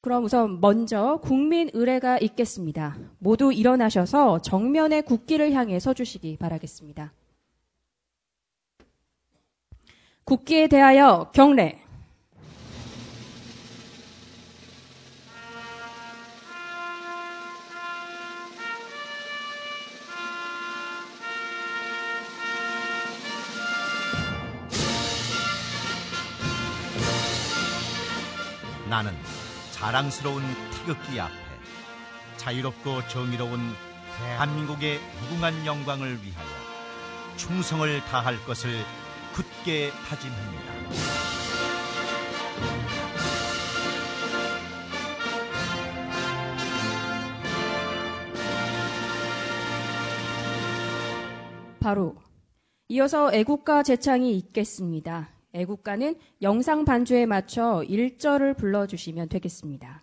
그럼 우선 먼저 국민 의례가 있겠습니다. 모두 일어나셔서 정면의 국기를 향해 서주시기 바라겠습니다. 국기에 대하여 경례. 나는 자랑스러운 태극기 앞에 자유롭고 정의로운 대한민국의 무궁한 영광을 위하여 충성을 다할 것을 굳게 다짐합니다. 바로 이어서 애국가 제창이 있겠습니다. 애국가는 영상 반주에 맞춰 1절을 불러주시면 되겠습니다.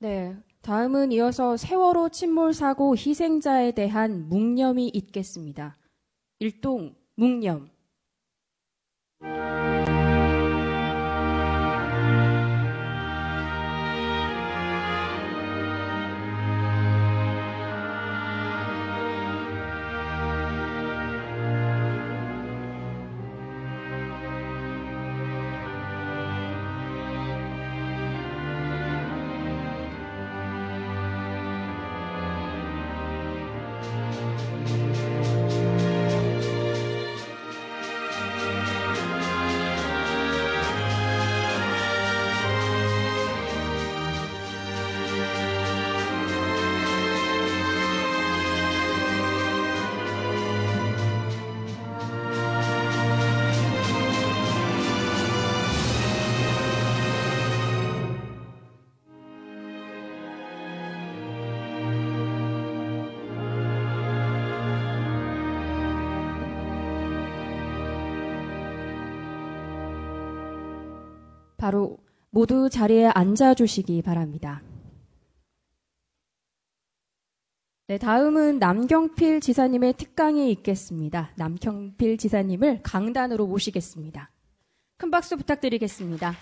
네, 다음은 이어서 세월호 침몰 사고 희생자에 대한 묵념이 있겠습니다. 일동 묵념. 바로 모두 자리에 앉아주시기 바랍니다. 네, 다음은 남경필 지사님의 특강이 있겠습니다. 남경필 지사님을 강단으로 모시겠습니다. 큰 박수 부탁드리겠습니다.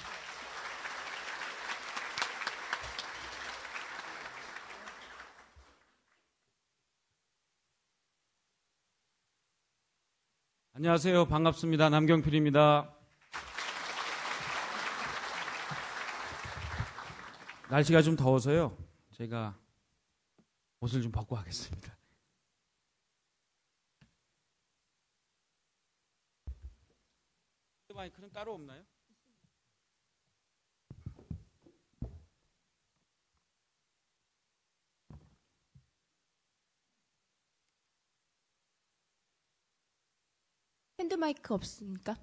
안녕하세요. 반갑습니다. 남경필입니다. 날씨가 좀 더워서요. 제가 옷을 좀 벗고 하겠습니다. 마이크는 따로 없나요? 핸드마이크 없습니까?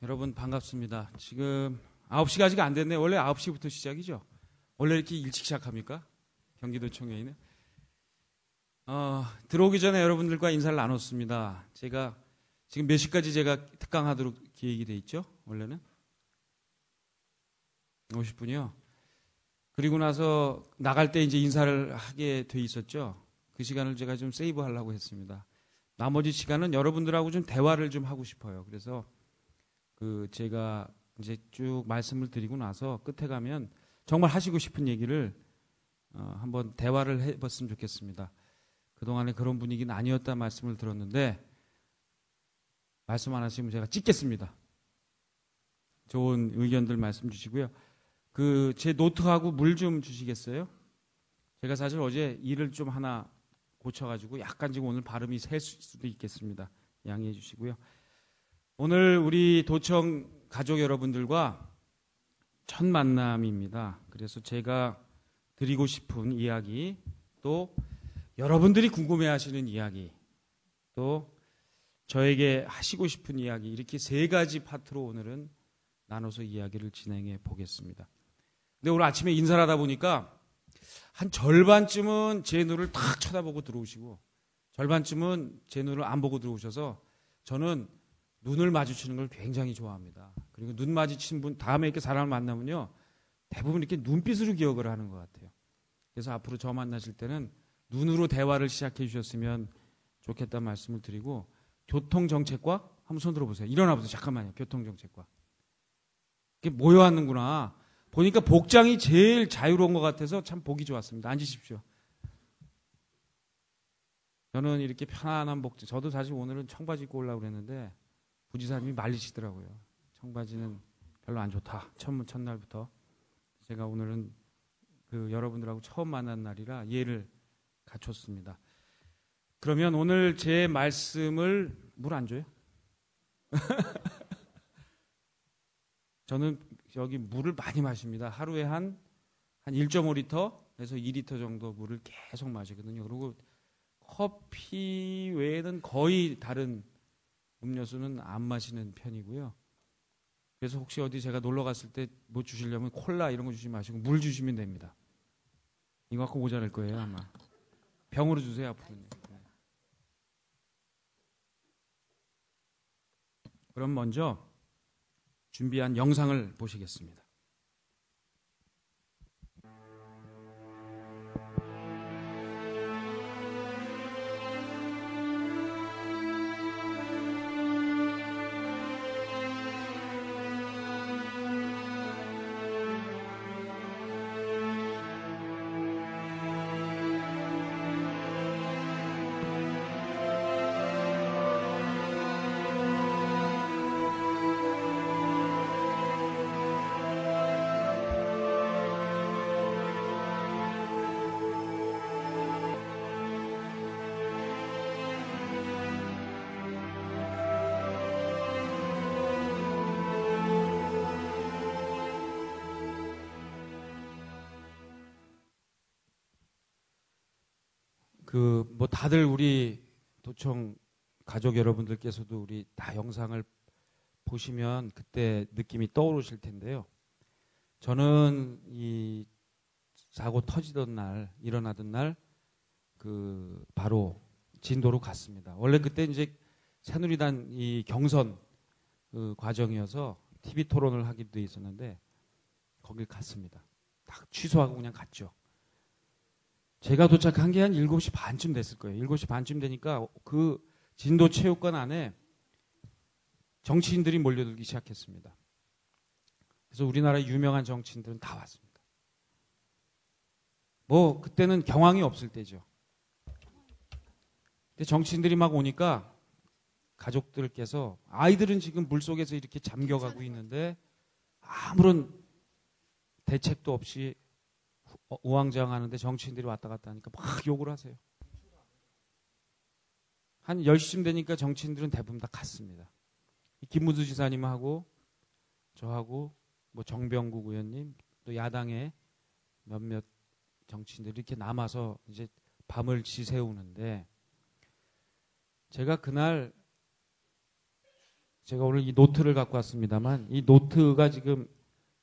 여러분 반갑습니다. 지금 9시가 아직 안 됐네요. 원래 9시부터 시작이죠? 원래 이렇게 일찍 시작합니까? 경기도청회의는? 들어오기 전에 여러분들과 인사를 나눴습니다. 제가 지금 몇 시까지 제가 특강하도록 계획이 돼 있죠? 원래는? 50분이요. 그리고 나서 나갈 때 이제 인사를 하게 돼 있었죠? 그 시간을 제가 좀 세이브 하려고 했습니다. 나머지 시간은 여러분들하고 좀 대화를 좀 하고 싶어요. 그래서 제가 이제 쭉 말씀을 드리고 나서 끝에 가면 정말 하시고 싶은 얘기를 한번 대화를 해봤으면 좋겠습니다. 그동안에 그런 분위기는 아니었다 말씀을 들었는데 말씀 안 하시면 제가 찍겠습니다. 좋은 의견들 말씀 주시고요. 제 노트하고 물 좀 주시겠어요? 제가 사실 어제 일을 좀 하나 고쳐가지고 약간 지금 오늘 발음이 셀 수도 있겠습니다. 양해해 주시고요. 오늘 우리 도청 가족 여러분들과 첫 만남입니다. 그래서 제가 드리고 싶은 이야기, 또 여러분들이 궁금해하시는 이야기, 또 저에게 하시고 싶은 이야기, 이렇게 세 가지 파트로 오늘은 나눠서 이야기를 진행해 보겠습니다. 근데 오늘 아침에 인사를 하다 보니까 한 절반쯤은 제 눈을 탁 쳐다보고 들어오시고 절반쯤은 제 눈을 안 보고 들어오셔서 저는 눈을 마주치는 걸 굉장히 좋아합니다. 그리고 눈 마주친 분 다음에 이렇게 사람을 만나면요 대부분 이렇게 눈빛으로 기억을 하는 것 같아요. 그래서 앞으로 저 만나실 때는 눈으로 대화를 시작해 주셨으면 좋겠다는 말씀을 드리고, 교통정책과 한번 손 들어보세요. 일어나 보세요. 잠깐만요. 교통정책과 이렇게 모여왔는구나. 보니까 복장이 제일 자유로운 것 같아서 참 보기 좋았습니다. 앉으십시오. 저는 이렇게 편안한 복장, 저도 사실 오늘은 청바지 입고 오려고 그랬는데 부지사님이 말리시더라고요. 청바지는 별로 안 좋다. 첫날부터. 제가 오늘은 여러분들하고 처음 만난 날이라 예를 갖췄습니다. 그러면 오늘 제 말씀을 물 안 줘요? 저는 여기 물을 많이 마십니다. 하루에 한 1.5리터에서 2리터 정도 물을 계속 마시거든요. 그리고 커피 외에는 거의 다른 음료수는 안 마시는 편이고요. 그래서 혹시 어디 제가 놀러 갔을 때 뭐 주시려면 콜라 이런 거 주지 마시고 물 주시면 됩니다. 이거 갖고 모자랄 거예요 아마. 병으로 주세요 앞으로는. 네. 그럼 먼저 준비한 영상을 보시겠습니다. 뭐 다들 우리 도청 가족 여러분들께서도 우리 다 영상을 보시면 그때 느낌이 떠오르실 텐데요. 저는 이 사고 터지던 날, 일어나던 날, 바로 진도로 갔습니다. 원래 그때 이제 새누리당 이 경선 과정이어서 TV 토론을 하기도 돼 있었는데 거길 갔습니다. 딱 취소하고 그냥 갔죠. 제가 도착한 게 한 7시 반쯤 됐을 거예요. 7시 반쯤 되니까 진도 체육관 안에 정치인들이 몰려들기 시작했습니다. 그래서 우리나라의 유명한 정치인들은 다 왔습니다. 뭐 그때는 경황이 없을 때죠. 근데 정치인들이 막 오니까 가족들께서 아이들은 지금 물속에서 이렇게 잠겨가고 있는데 아무런 대책도 없이 우왕좌왕하는데 정치인들이 왔다 갔다 하니까 막 욕을 하세요. 한 10시쯤 되니까 정치인들은 대부분 다 갔습니다. 김문수 지사님하고 저하고 뭐 정병국 의원님 또 야당의 몇몇 정치인들이 이렇게 남아서 이제 밤을 지새우는데 제가 그날 제가 오늘 이 노트를 갖고 왔습니다만 이 노트가 지금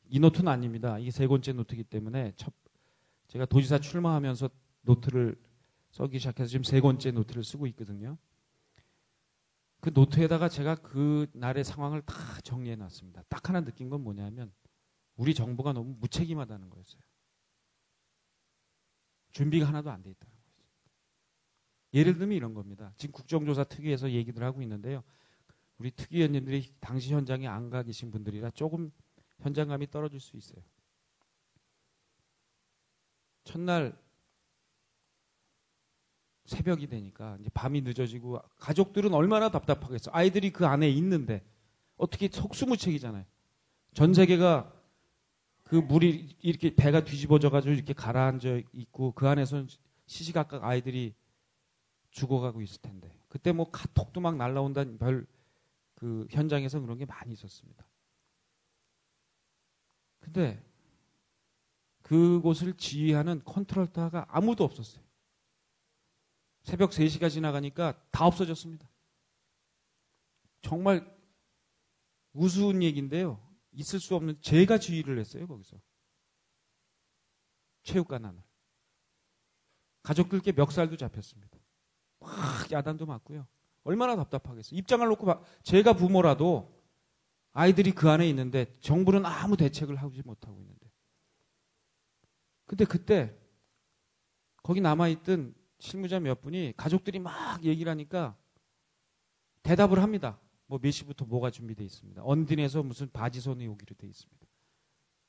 이 노트는 아닙니다. 이게 3권째 노트이기 때문에 제가 도지사 출마하면서 노트를 써기 시작해서 지금 3권째 노트를 쓰고 있거든요. 그 노트에다가 제가 그 날의 상황을 다 정리해 놨습니다. 딱 하나 느낀 건 뭐냐면 우리 정부가 너무 무책임하다는 거였어요. 준비가 하나도 안 돼 있다는 거였어요. 예를 들면 이런 겁니다. 지금 국정조사 특위에서 얘기들 하고 있는데요. 우리 특위위원님들이 당시 현장에 안 가 계신 분들이라 조금 현장감이 떨어질 수 있어요. 첫날 새벽이 되니까 이제 밤이 늦어지고 가족들은 얼마나 답답하겠어. 아이들이 그 안에 있는데 어떻게 속수무책이잖아요. 전 세계가 그 물이 이렇게 배가 뒤집어져 가지고 이렇게 가라앉아 있고 그 안에서 시시각각 아이들이 죽어가고 있을 텐데 그때 뭐 카톡도 막 날라온다는 별 그 현장에서 그런 게 많이 있었습니다. 근데 그곳을 지휘하는 컨트롤터가 아무도 없었어요. 새벽 3시가 지나가니까 다 없어졌습니다. 정말 우스운 얘기인데요. 있을 수 없는 제가 지휘를 했어요. 거기서. 체육관함을. 가족들께 멱살도 잡혔습니다. 막 야단도 맞고요. 얼마나 답답하겠어요. 입장을 놓고 제가 부모라도 아이들이 그 안에 있는데 정부는 아무 대책을 하지 못하고 있는데. 근데 그때 거기 남아있던 실무자 몇 분이 가족들이 막 얘기를 하니까 대답을 합니다. 뭐 몇 시부터 뭐가 준비되어 있습니다. 언딘에서 무슨 바지선이 오기로 되어 있습니다.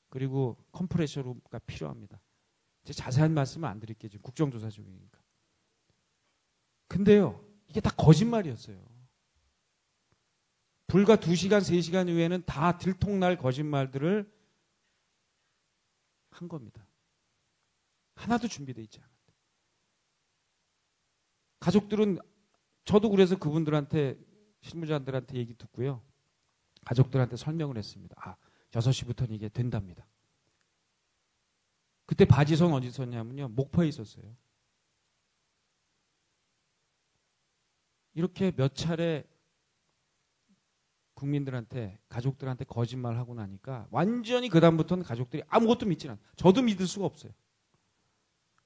그리고 컴프레셔가 필요합니다. 이제 자세한 말씀은 안 드릴게요. 지금 국정조사 중이니까. 근데요. 이게 다 거짓말이었어요. 불과 2시간, 3시간 이후에는 다 들통날 거짓말들을 한 겁니다. 하나도 준비되어 있지 않았다. 가족들은 저도 그래서 그분들한테 실무자들한테 얘기 듣고요. 가족들한테 설명을 했습니다. 아, 6시부터는 이게 된답니다. 그때 바지선 어디 있었냐면요. 목포에 있었어요. 이렇게 몇 차례 국민들한테 가족들한테 거짓말하고 나니까 완전히 그다음부터는 가족들이 아무것도 믿지 않아요. 저도 믿을 수가 없어요.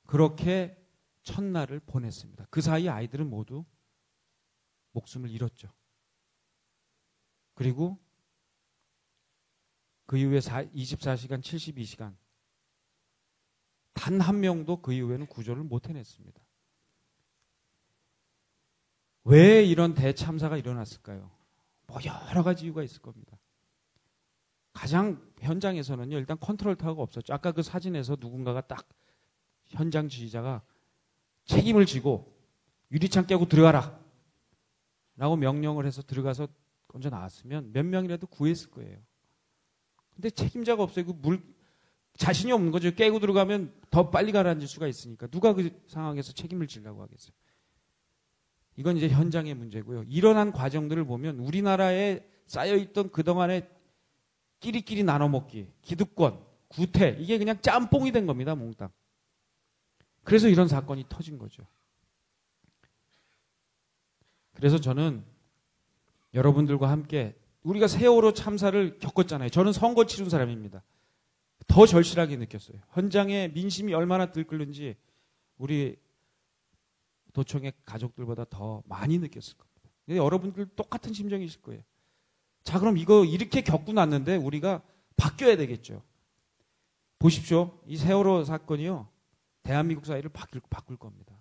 그렇게 첫날을 보냈습니다. 그 사이 아이들은 모두 목숨을 잃었죠. 그리고 그 이후에 24시간, 72시간 단 한 명도 그 이후에는 구조를 못 해냈습니다. 왜 이런 대참사가 일어났을까요? 뭐 여러 가지 이유가 있을 겁니다. 가장 현장에서는요. 일단 컨트롤 타워가 없었죠. 아까 그 사진에서 누군가가 딱 현장 지휘자가 책임을 지고 유리창 깨고 들어가라 라고 명령을 해서 들어가서 먼저 나왔으면 몇 명이라도 구했을 거예요. 근데 책임자가 없어요. 자신이 없는 거죠. 깨고 들어가면 더 빨리 가라앉을 수가 있으니까 누가 그 상황에서 책임을 지려고 하겠어요. 이건 이제 현장의 문제고요. 일어난 과정들을 보면 우리나라에 쌓여있던 그동안의 끼리끼리 나눠먹기, 기득권, 구태 이게 그냥 짬뽕이 된 겁니다. 몽땅. 그래서 이런 사건이 터진 거죠. 그래서 저는 여러분들과 함께 우리가 세월호 참사를 겪었잖아요. 저는 선거 치른 사람입니다. 더 절실하게 느꼈어요. 현장에 민심이 얼마나 들끓는지 우리 도청의 가족들보다 더 많이 느꼈을 겁니다. 여러분들 똑같은 심정이실 거예요. 자, 그럼 이거 이렇게 겪고 났는데 우리가 바뀌어야 되겠죠. 보십시오. 이 세월호 사건이요. 대한민국 사회를 바꿀 겁니다.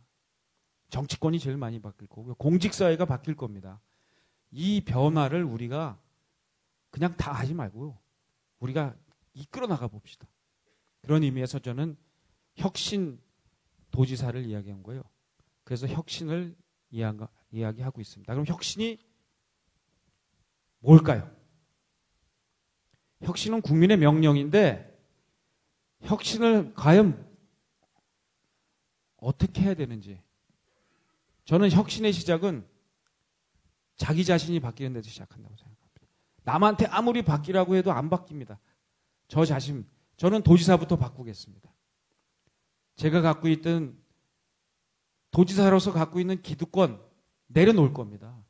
정치권이 제일 많이 바뀔 거고요. 공직사회가 바뀔 겁니다. 이 변화를 우리가 그냥 다 하지 말고요. 우리가 이끌어 나가 봅시다. 그런 의미에서 저는 혁신 도지사를 이야기한 거예요. 그래서 혁신을 이야기하고 있습니다. 그럼 혁신이 뭘까요? 혁신은 국민의 명령인데 혁신을 과연 어떻게 해야 되는지 저는 혁신의 시작은 자기 자신이 바뀌는 데서 시작한다고 생각합니다. 남한테 아무리 바뀌라고 해도 안 바뀝니다. 저 자신, 저는 도지사부터 바꾸겠습니다. 제가 갖고 있던 도지사로서 갖고 있는 기득권 내려놓을 겁니다.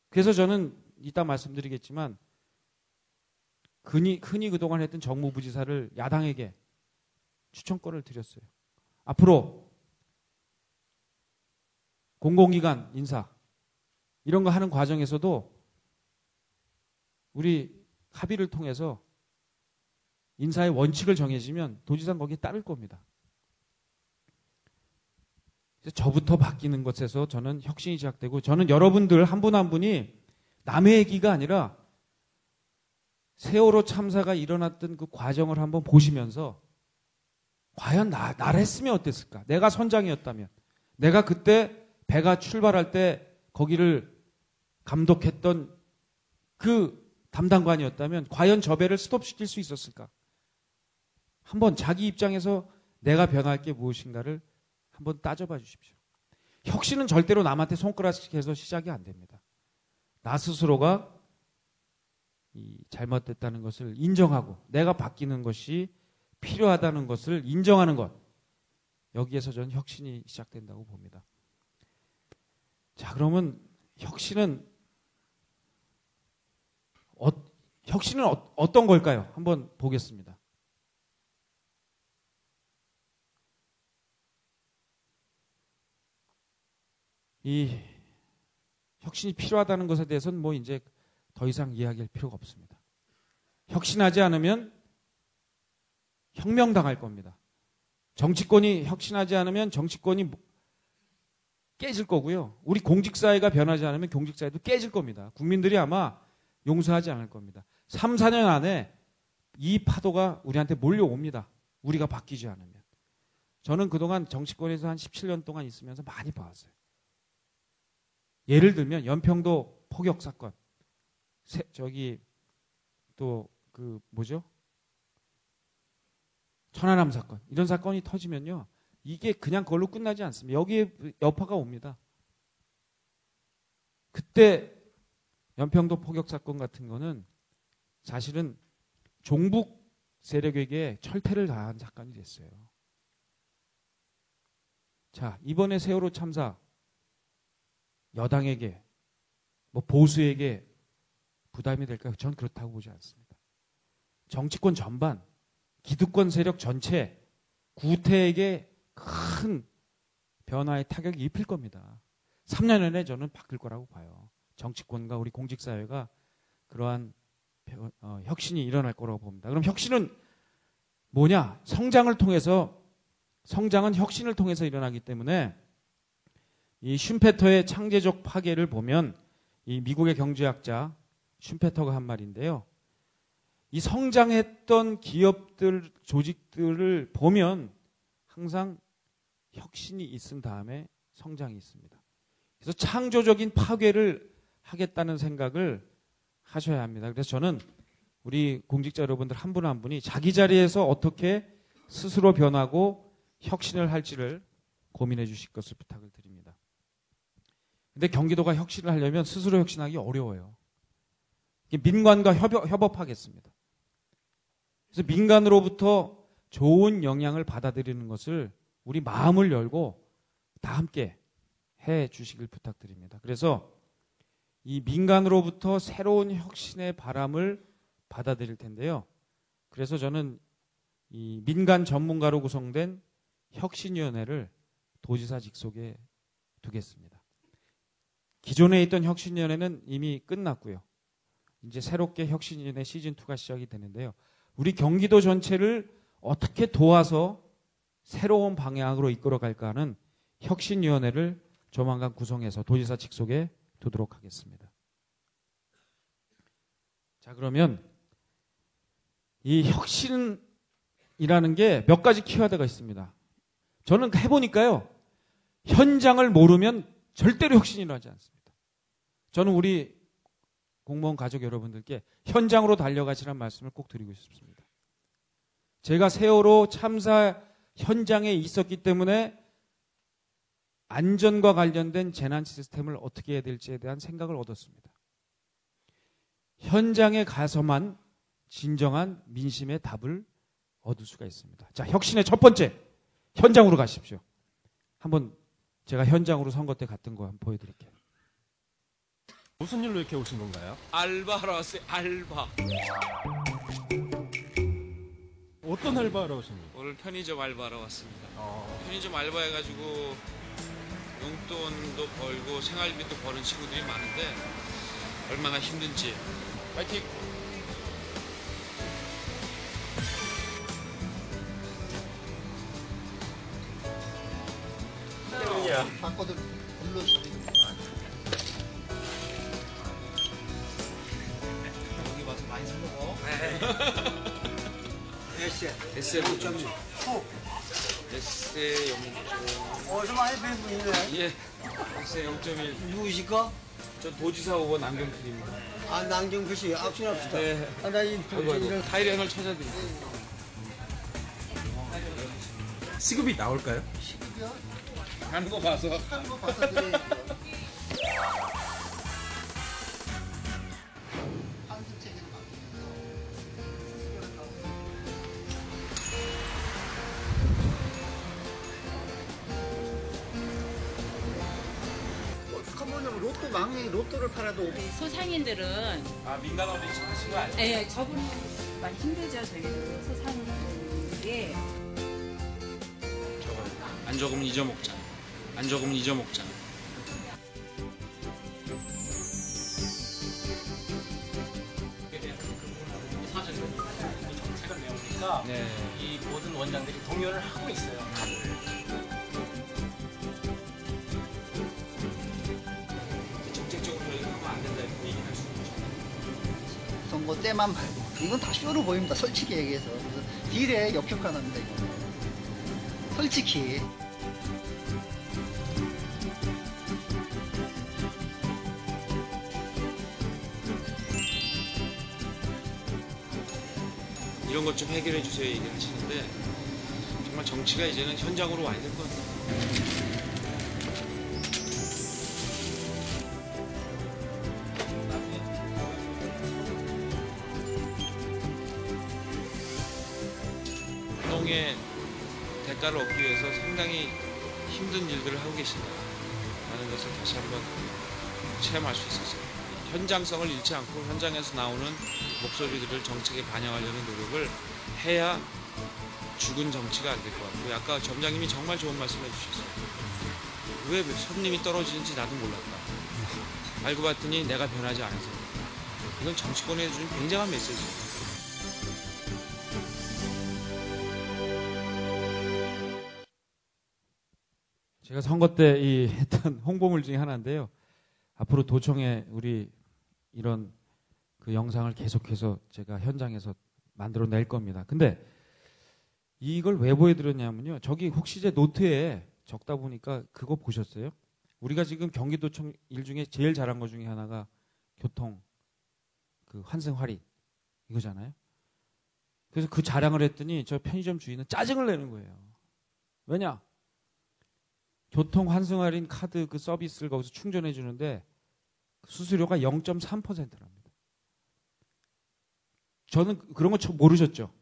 그래서 저는 이따 말씀드리겠지만 흔히 그동안 했던 정무부지사를 야당에게 추천권을 드렸어요. 앞으로 공공기관 인사 이런 거 하는 과정에서도 우리 합의를 통해서 인사의 원칙을 정해지면 도지사는 거기에 따를 겁니다. 저부터 바뀌는 것에서 저는 혁신이 시작되고, 저는 여러분들 한 분 한 분이 남의 얘기가 아니라 세월호 참사가 일어났던 그 과정을 한번 보시면서 과연 나를 했으면 어땠을까? 내가 선장이었다면, 내가 그때 배가 출발할 때 거기를 감독했던 그 담당관이었다면 과연 저 배를 스톱시킬 수 있었을까? 한번 자기 입장에서 내가 변할 게 무엇인가를 한번 따져봐 주십시오. 혁신은 절대로 남한테 손가락질해서 시작이 안 됩니다. 나 스스로가 잘못됐다는 것을 인정하고 내가 바뀌는 것이 필요하다는 것을 인정하는 것, 여기에서 저는 혁신이 시작된다고 봅니다. 자, 그러면 혁신은 어떤 걸까요? 한번 보겠습니다. 이 혁신이 필요하다는 것에 대해서는 뭐 이제 더 이상 이야기할 필요가 없습니다. 혁신하지 않으면 혁명당할 겁니다. 정치권이 혁신하지 않으면 정치권이 깨질 거고요. 우리 공직사회가 변하지 않으면 공직사회도 깨질 겁니다. 국민들이 아마 용서하지 않을 겁니다. 3, 4년 안에 이 파도가 우리한테 몰려옵니다. 우리가 바뀌지 않으면. 저는 그동안 정치권에서 한 17년 동안 있으면서 많이 봐왔어요. 예를 들면 연평도 포격 사건, 천안함 사건, 이런 사건이 터지면요, 이게 그냥 그걸로 끝나지 않습니다. 여기에 여파가 옵니다. 그때 연평도 포격 사건 같은 거는 사실은 종북 세력에게 철퇴를 당한 사건이 됐어요. 자, 이번에 세월호 참사, 여당에게, 보수에게 부담이 될까요? 전 그렇다고 보지 않습니다. 정치권 전반, 기득권 세력 전체, 구태에게 큰 변화의 타격이 입힐 겁니다. 3년 안에 저는 바뀔 거라고 봐요. 정치권과 우리 공직사회가 그러한 혁신이 일어날 거라고 봅니다. 그럼 혁신은 뭐냐? 성장은 혁신을 통해서 일어나기 때문에 이 슈페터의 창제적 파괴를 보면, 이 미국의 경제학자 슈페터가 한 말인데요. 이 성장했던 기업들, 조직들을 보면 항상 혁신이 있은 다음에 성장이 있습니다. 그래서 창조적인 파괴를 하겠다는 생각을 하셔야 합니다. 그래서 저는 우리 공직자 여러분들 한 분 한 분이 자기 자리에서 어떻게 스스로 변하고 혁신을 할지를 고민해 주실 것을 부탁을 드립니다. 근데 경기도가 혁신을 하려면 스스로 혁신하기 어려워요. 민간과 협업하겠습니다. 그래서 민간으로부터 좋은 영향을 받아들이는 것을 우리 마음을 열고 다 함께 해 주시길 부탁드립니다. 그래서 이 민간으로부터 새로운 혁신의 바람을 받아들일 텐데요. 그래서 저는 이 민간 전문가로 구성된 혁신위원회를 도지사 직속에 두겠습니다. 기존에 있던 혁신위원회는 이미 끝났고요. 이제 새롭게 혁신위원회 시즌2가 시작이 되는데요. 우리 경기도 전체를 어떻게 도와서 새로운 방향으로 이끌어갈까 하는 혁신위원회를 조만간 구성해서 도지사 직속에 두도록 하겠습니다. 자, 그러면 이 혁신이라는 게 몇 가지 키워드가 있습니다. 저는 해보니까요, 현장을 모르면 절대로 혁신이 일어나지 않습니다. 저는 우리 공무원 가족 여러분들께 현장으로 달려가시라는 말씀을 꼭 드리고 싶습니다. 제가 세월호 참사 현장에 있었기 때문에 안전과 관련된 재난 시스템을 어떻게 해야 될지에 대한 생각을 얻었습니다. 현장에 가서만 진정한 민심의 답을 얻을 수가 있습니다. 자, 혁신의 첫 번째, 현장으로 가십시오. 한번 제가 현장으로 선거 때 갔던 거 한번 보여드릴게요. 무슨 일로 이렇게 오신 건가요? 알바하러 왔어요. 알바. 어떤 알바하러 오신 거예요? 오늘 편의점 알바하러 왔습니다. 편의점 알바해가지고 용돈도 벌고 생활비도 버는 친구들이 많은데 얼마나 힘든지. 파이팅! 바꿔도 불러주세요. 여기 와서 많이 사 먹어. 에세 5.6. 에세 0.1. 어디서 많이 뵌 분이네. 예. 에세 0.1. 누구십니까? 저 도지사 후보 남경필입니다. 아, 남경필 씨, 악수합시다. 네. 아, 나이 동생이랑 타이레놀 찾아드릴게요. 시급이 나올까요? 시급이야? 하는 거 봐서. 하는 거 봐서 드려야죠. 환승체계로 바뀌면서 로또 망해 로또를 팔아도 소상인들은 아, 민간 어린이 하신 거 아니에요? 예, 저분은 많이 힘들죠. 저희는 소상인들이 저거 안 적으면 잊어먹자. 안 적으면 잊어먹자. 사실은 정책을 내오니까 네. 이 모든 원장들이 동요를 하고 있어요. 정책적으로 저희가 하면 안 된다 이렇게 얘기할 수 있죠. 선거 때만 말고 이건 다 쇼로 보입니다. 솔직히 얘기해서. 그래서 딜에 역효과납니다. 이거. 솔직히. 이런 것 좀 해결해 주세요 얘기를 하시는데 정말 정치가 이제는 현장으로 와야 될 것 같아요. 운동의 대가를 얻기 위해서 상당히 힘든 일들을 하고 계신다라는 것을 다시 한번 체험할 수 있었어요. 현장성을 잃지 않고 현장에서 나오는 목소리들을 정책에 반영하려는 노력을 해야 죽은 정치가 안 될 것 같고요. 아까 점장님이 정말 좋은 말씀 해주셨어요. 왜 손님이 떨어지는지 나도 몰랐다. 알고 봤더니 내가 변하지 않아서. 이건 정치권에 해주는 굉장한 메시지예요. 제가 선거 때 했던 홍보물 중에 하나인데요. 앞으로 도청에 우리 이런 그 영상을 계속해서 제가 현장에서 만들어낼 겁니다. 근데 이걸 왜 보여드렸냐면요. 저기 혹시 제 노트에 적다 보니까 그거 보셨어요? 우리가 지금 경기도청 일 중에 제일 잘한 것 중에 하나가 교통 그 환승 할인 이거잖아요. 그래서 그 자랑을 했더니 저 편의점 주인은 짜증을 내는 거예요. 왜냐? 교통 환승 할인 카드 그 서비스를 거기서 충전해 주는데 수수료가 0.3%랍니다. 저는 그런 거 모르셨죠?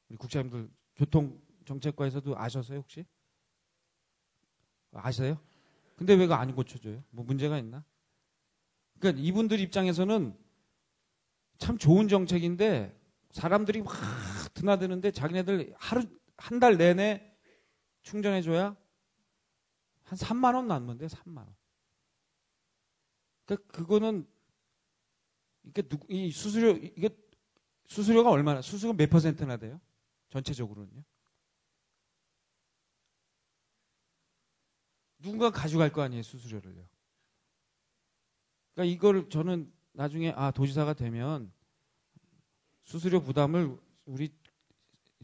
우리 국장님들 교통정책과에서도 아셨어요 혹시? 아세요? 근데 왜 그거 안 고쳐줘요? 뭐 문제가 있나? 그러니까 이분들 입장에서는 참 좋은 정책인데 사람들이 막 드나드는데 자기네들 한 달 내내 충전해줘야 한 3만 원 남는데 3만 원. 그러니까 그거는 이 수수료가 얼마나 수수료 몇 %나 돼요? 전체적으로는요. 누군가 가져갈 거 아니에요 수수료를요. 그러니까 이걸 저는 나중에 도지사가 되면 수수료 부담을 우리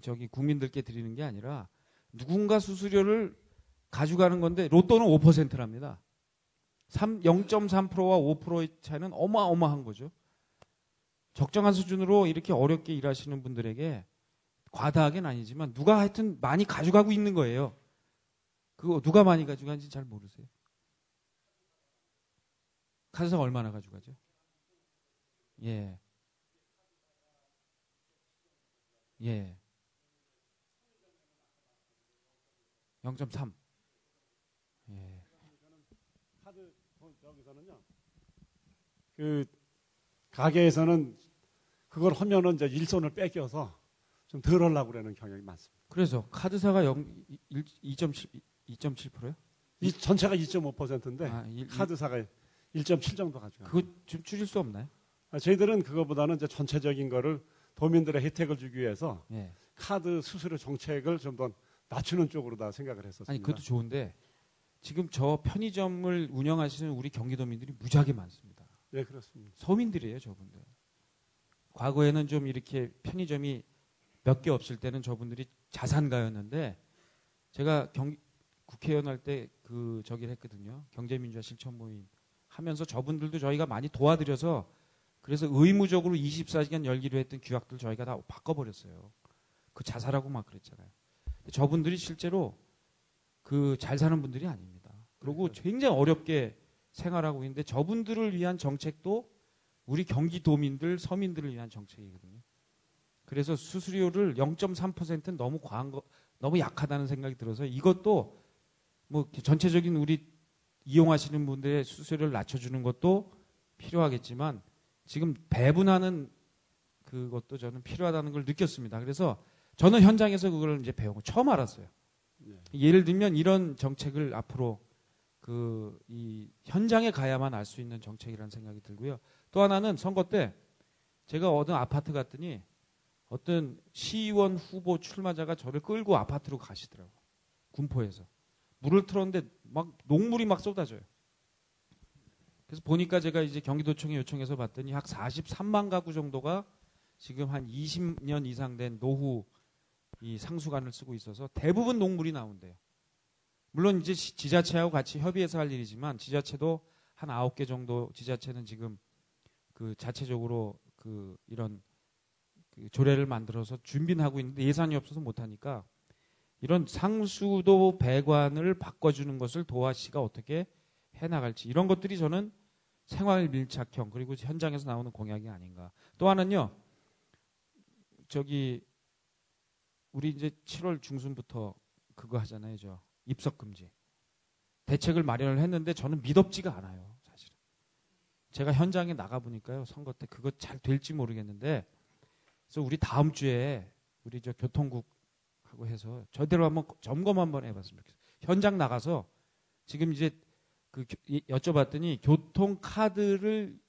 저기 국민들께 드리는 게 아니라 누군가 수수료를 가져가는 건데 로또는 5%랍니다. 0.3%와 5%의 차이는 어마어마한 거죠. 적정한 수준으로 이렇게 어렵게 일하시는 분들에게 과다하게는 아니지만 누가 하여튼 많이 가져가고 있는 거예요. 그거 누가 많이 가져가는지 잘 모르세요. 카드사가 얼마나 가져가죠? 예. 예. 0.3. 예. 카드 여기서는요. 그 가게에서는 그걸 하면은 이제 일손을 뺏겨서 좀 덜 하려고 그러는 경향이 많습니다. 그래서 카드사가 2.7%요? 이 전체가 2.5%인데 아, 카드사가 1.7 정도 가져가요. 그거 좀 줄일 수 없나요? 저희들은 그거보다는 이제 전체적인 거를 도민들의 혜택을 주기 위해서 예. 카드 수수료 정책을 좀 더 낮추는 쪽으로 다 생각을 했었습니다. 아니 그것도 좋은데 지금 저 편의점을 운영하시는 우리 경기도민들이 무지하게 많습니다. 네, 그렇습니다. 서민들이에요, 저분들. 과거에는 좀 이렇게 편의점이 몇 개 없을 때는 저분들이 자산가였는데 제가 국회의원 할 때 저기를 했거든요. 경제민주화 실천 모임 하면서 저분들도 저희가 많이 도와드려서 그래서 의무적으로 24시간 열기로 했던 규약들 저희가 다 바꿔버렸어요. 그 자살하고 막 그랬잖아요. 저분들이 실제로 잘 사는 분들이 아닙니다. 그리고 굉장히 어렵게 생활하고 있는데 저분들을 위한 정책도 우리 경기도민들, 서민들을 위한 정책이거든요. 그래서 수수료를 0.3%는 너무 너무 약하다는 생각이 들어서 이것도 뭐 전체적인 우리 이용하시는 분들의 수수료를 낮춰주는 것도 필요하겠지만 지금 배분하는 그것도 저는 필요하다는 걸 느꼈습니다. 그래서 저는 현장에서 그걸 이제 배우고 처음 알았어요. 네. 예를 들면 이런 정책을 앞으로 이 현장에 가야만 알 수 있는 정책이라는 생각이 들고요. 또 하나는 선거 때 제가 어떤 아파트 갔더니 어떤 시의원 후보 출마자가 저를 끌고 아파트로 가시더라고요. 군포에서. 물을 틀었는데 막 녹물이 막 쏟아져요. 그래서 보니까 제가 이제 경기도청에 요청해서 봤더니 약 43만 가구 정도가 지금 한 20년 이상 된 노후 이 상수관을 쓰고 있어서 대부분 녹물이 나온대요. 물론 이제 지자체하고 같이 협의해서 할 일이지만 지자체도 한 9개 정도 지자체는 지금 자체적으로 이런 조례를 만들어서 준비는 하고 있는데 예산이 없어서 못하니까 이런 상수도 배관을 바꿔주는 것을 도화시가 어떻게 해나갈지 이런 것들이 저는 생활 밀착형 그리고 현장에서 나오는 공약이 아닌가. 또 하나는요. 우리 이제 7월 중순부터 그거 하잖아요. 입석 금지. 대책을 마련을 했는데 저는 미덥지가 않아요. 사실은. 제가 현장에 나가보니까요. 선거 때 그거 잘 될지 모르겠는데 그래서 우리 다음 주에 우리 교통국하고 해서 저대로 한번 점검 한번 해봤으면 좋겠어요. 현장 나가서 지금 이제 여쭤봤더니 교통카드를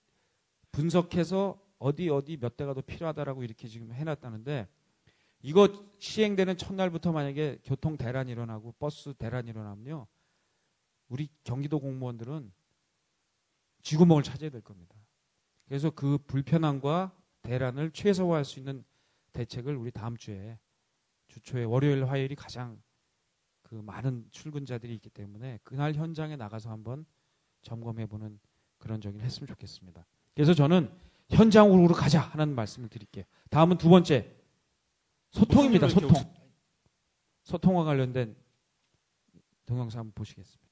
분석해서 어디 몇 대가 더 필요하다라고 이렇게 지금 해놨다는데 이거 시행되는 첫날부터 만약에 교통 대란이 일어나고 버스 대란이 일어나면요. 우리 경기도 공무원들은 쥐구멍을 찾아야 될 겁니다. 그래서 그 불편함과 대란을 최소화할 수 있는 대책을 우리 다음 주에 주초에 월요일, 화요일이 가장 많은 출근자들이 있기 때문에 그날 현장에 나가서 한번 점검해보는 그런 적을 했으면 좋겠습니다. 그래서 저는 현장으로 가자 하는 말씀을 드릴게요. 다음은 두 번째 소통입니다. 소통과 관련된 동영상 한번 보시겠습니다.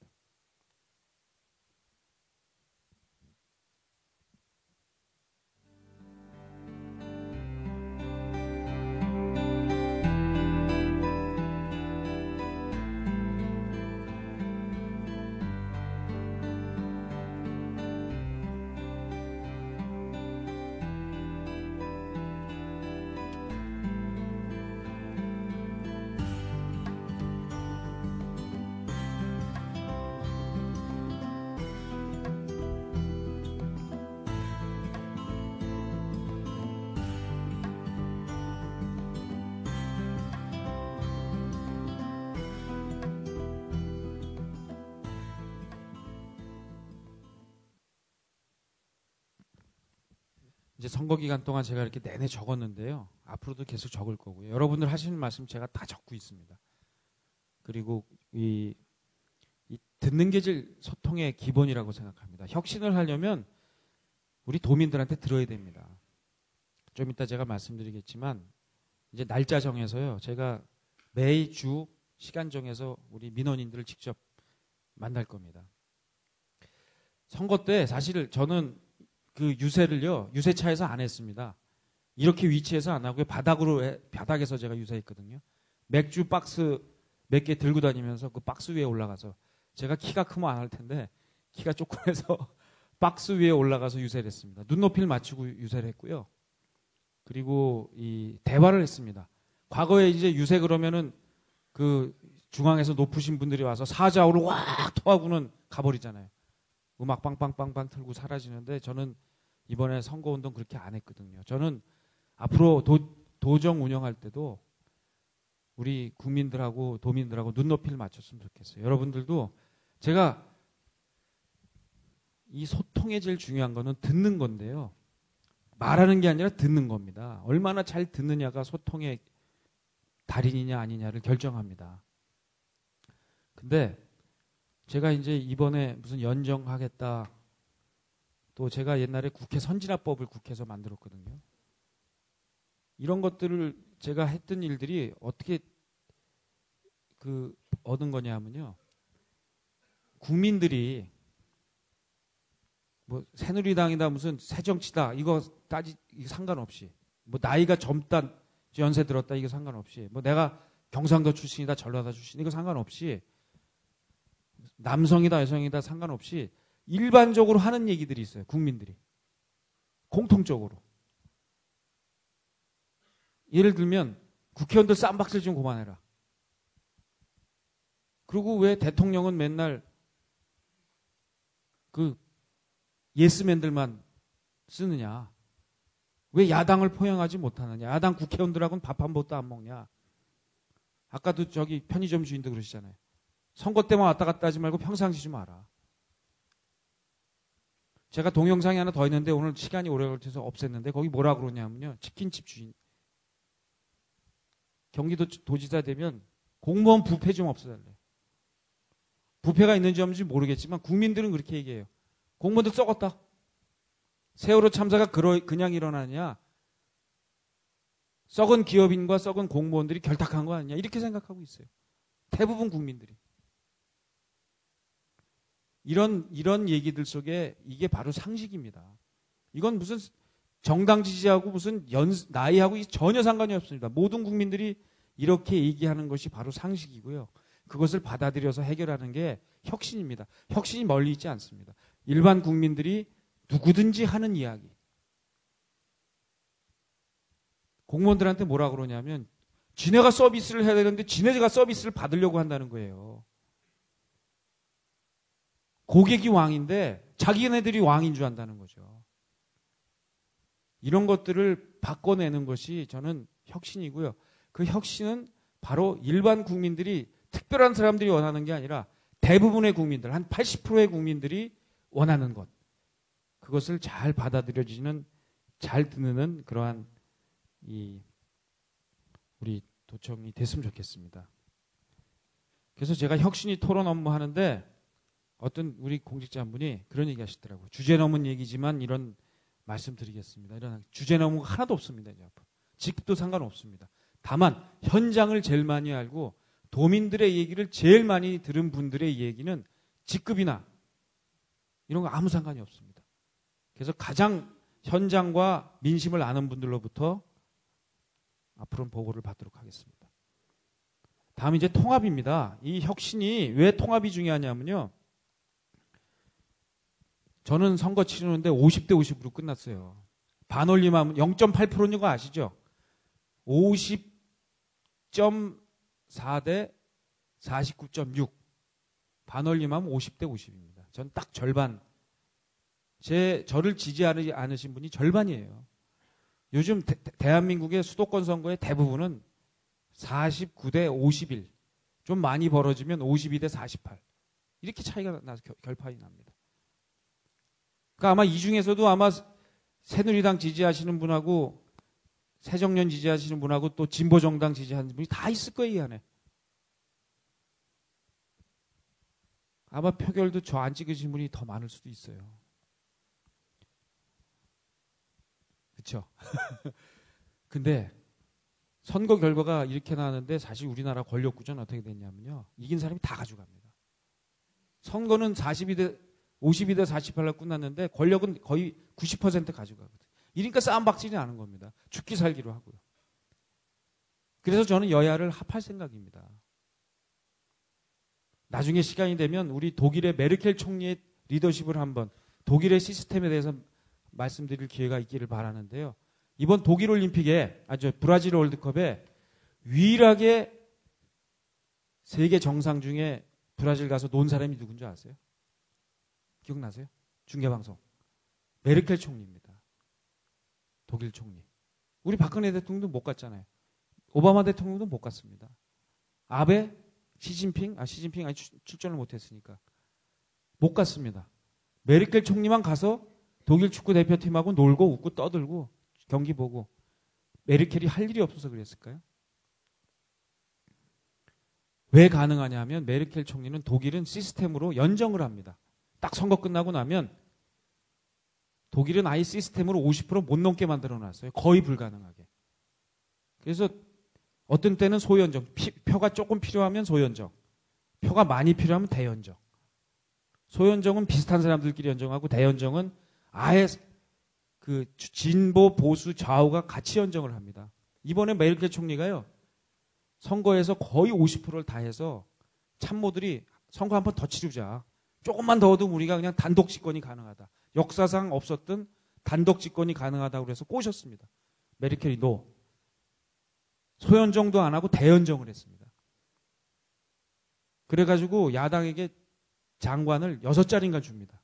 이제 선거 기간 동안 제가 이렇게 내내 적었는데요. 앞으로도 계속 적을 거고요. 여러분들 하시는 말씀 제가 다 적고 있습니다. 그리고 이 듣는 게 제일 소통의 기본이라고 생각합니다. 혁신을 하려면 우리 도민들한테 들어야 됩니다. 좀 이따 제가 말씀드리겠지만 이제 날짜 정해서요. 제가 매주 시간 정해서 우리 민원인들을 직접 만날 겁니다. 선거 때 사실 저는 유세를요, 유세차에서 안 했습니다. 이렇게 위치해서 안 하고요, 바닥에서 제가 유세했거든요. 맥주 박스 몇 개 들고 다니면서 그 박스 위에 올라가서 제가 키가 크면 안 할 텐데 키가 조금 해서 박스 위에 올라가서 유세를 했습니다. 눈높이를 맞추고 유세를 했고요. 그리고 대화를 했습니다. 과거에 이제 유세 그러면은 중앙에서 높으신 분들이 와서 사자우를 확 토하고는 가버리잖아요. 음악 빵빵빵빵 틀고 사라지는데 저는 이번에 선거운동 그렇게 안 했거든요. 저는 앞으로 도정 운영할 때도 우리 국민들하고 도민들하고 눈높이를 맞췄으면 좋겠어요. 여러분들도 제가 이 소통에 제일 중요한 거는 듣는 건데요. 말하는 게 아니라 듣는 겁니다. 얼마나 잘 듣느냐가 소통의 달인이냐 아니냐를 결정합니다. 근데 제가 이제 이번에 무슨 연정하겠다, 또 제가 옛날에 국회 선진화법을 국회에서 만들었거든요. 이런 것들을 제가 했던 일들이 어떻게 얻은 거냐 하면요. 국민들이 뭐 새누리당이다 무슨 새정치다 이거 이거 상관없이, 뭐 나이가 젊다 연세 들었다 이거 상관없이, 뭐 내가 경상도 출신이다 전라도 출신 이거 상관없이, 남성이다 여성이다 상관없이 일반적으로 하는 얘기들이 있어요. 국민들이 공통적으로. 예를 들면 국회의원들 쌈박질 좀 그만해라. 그리고 왜 대통령은 맨날 그 예스맨들만 쓰느냐? 왜 야당을 포용하지 못하느냐? 야당 국회의원들하고는 밥 한 번도 안 먹냐? 아까도 저기 편의점 주인도 그러시잖아요. 선거 때만 왔다 갔다 하지 말고 평상시 좀 알아. 제가 동영상이 하나 더 있는데 오늘 시간이 오래 걸려서 없앴는데 거기 뭐라 그러냐면요. 치킨집 주인. 경기도 도지사 되면 공무원 부패 좀 없애달래. 부패가 있는지 없는지 모르겠지만 국민들은 그렇게 얘기해요. 공무원들 썩었다. 세월호 참사가 그냥 일어나냐? 썩은 기업인과 썩은 공무원들이 결탁한 거 아니냐? 이렇게 생각하고 있어요. 대부분 국민들이. 이런 얘기들 속에 이게 바로 상식입니다. 이건 무슨 정당 지지하고 무슨 나이하고 전혀 상관이 없습니다. 모든 국민들이 이렇게 얘기하는 것이 바로 상식이고요. 그것을 받아들여서 해결하는 게 혁신입니다. 혁신이 멀리 있지 않습니다. 일반 국민들이 누구든지 하는 이야기. 공무원들한테 뭐라 그러냐면 지네가 서비스를 해야 되는데 지네가 서비스를 받으려고 한다는 거예요. 고객이 왕인데 자기네들이 왕인 줄 안다는 거죠. 이런 것들을 바꿔내는 것이 저는 혁신이고요. 그 혁신은 바로 일반 국민들이, 특별한 사람들이 원하는 게 아니라 대부분의 국민들, 한 80%의 국민들이 원하는 것. 그것을 잘 받아들여지는, 잘 듣는 그러한 우리 도청이 됐으면 좋겠습니다. 그래서 제가 혁신이 토론 업무 하는데 어떤 우리 공직자 한 분이 그런 얘기 하시더라고요. 주제 넘은 얘기지만 이런 말씀 드리겠습니다. 이런 주제 넘은 거 하나도 없습니다. 이제 앞으로. 직급도 상관없습니다. 다만 현장을 제일 많이 알고 도민들의 얘기를 제일 많이 들은 분들의 얘기는 직급이나 이런 거 아무 상관이 없습니다. 그래서 가장 현장과 민심을 아는 분들로부터 앞으로는 보고를 받도록 하겠습니다. 다음 이제 통합입니다. 이 혁신이 왜 통합이 중요하냐면요. 저는 선거 치르는데 50대 50으로 끝났어요. 반올림하면 0.8%인 거 아시죠? 50.4대 49.6. 반올림하면 50대 50입니다. 전 딱 절반. 저를 지지하지 않으신 분이 절반이에요. 요즘 대한민국의 수도권 선거의 대부분은 49대 51. 좀 많이 벌어지면 52대 48. 이렇게 차이가 나서 결판이 납니다. 그러니까 아마 이 중에서도 아마 새누리당 지지하시는 분하고 새정년 지지하시는 분하고 또 진보정당 지지하는 분이 다 있을 거예요, 이 안에. 아마 표결도 저 안 찍으신 분이 더 많을 수도 있어요. 그렇죠? 근데 선거 결과가 이렇게 나왔는데 사실 우리나라 권력 구조는 어떻게 됐냐면요. 이긴 사람이 다 가져갑니다. 선거는 52대 48로 끝났는데 권력은 거의 90% 가져가거든요. 이러니까 싸움박질이 나는 겁니다. 죽기 살기로 하고요. 그래서 저는 여야를 합할 생각입니다. 나중에 시간이 되면 우리 독일의 메르켈 총리의 리더십을 한번, 독일의 시스템에 대해서 말씀드릴 기회가 있기를 바라는데요. 이번 독일 올림픽에, 브라질 월드컵에 유일하게 세계 정상 중에 브라질 가서 논 사람이 누군지 아세요? 기억나세요? 중계방송. 메르켈 총리입니다. 독일 총리. 우리 박근혜 대통령도 못 갔잖아요. 오바마 대통령도 못 갔습니다. 아베, 시진핑 아니 출전을 못했으니까. 못 갔습니다. 메르켈 총리만 가서 독일 축구 대표팀하고 놀고 웃고 떠들고 경기 보고 메르켈이 할 일이 없어서 그랬을까요? 왜 가능하냐면 메르켈 총리는 독일은 시스템으로 연정을 합니다. 딱 선거 끝나고 나면 독일은 아예 시스템으로 50% 못 넘게 만들어 놨어요. 거의 불가능하게. 그래서 어떤 때는 소연정, 표가 조금 필요하면 소연정, 표가 많이 필요하면 대연정. 소연정은 비슷한 사람들끼리 연정하고 대연정은 아예 그 진보, 보수, 좌우가 같이 연정을 합니다. 이번에 메르켈 총리가요. 선거에서 거의 50%를 다 해서 참모들이 선거 한 번 더 치르자. 조금만 더 얻으면 우리가 그냥 단독 집권이 가능하다. 역사상 없었던 단독 집권이 가능하다고 그래서 꼬셨습니다. 메르켈이 노. 소연정도 안 하고 대연정을 했습니다. 그래가지고 야당에게 장관을 6자리인가 줍니다.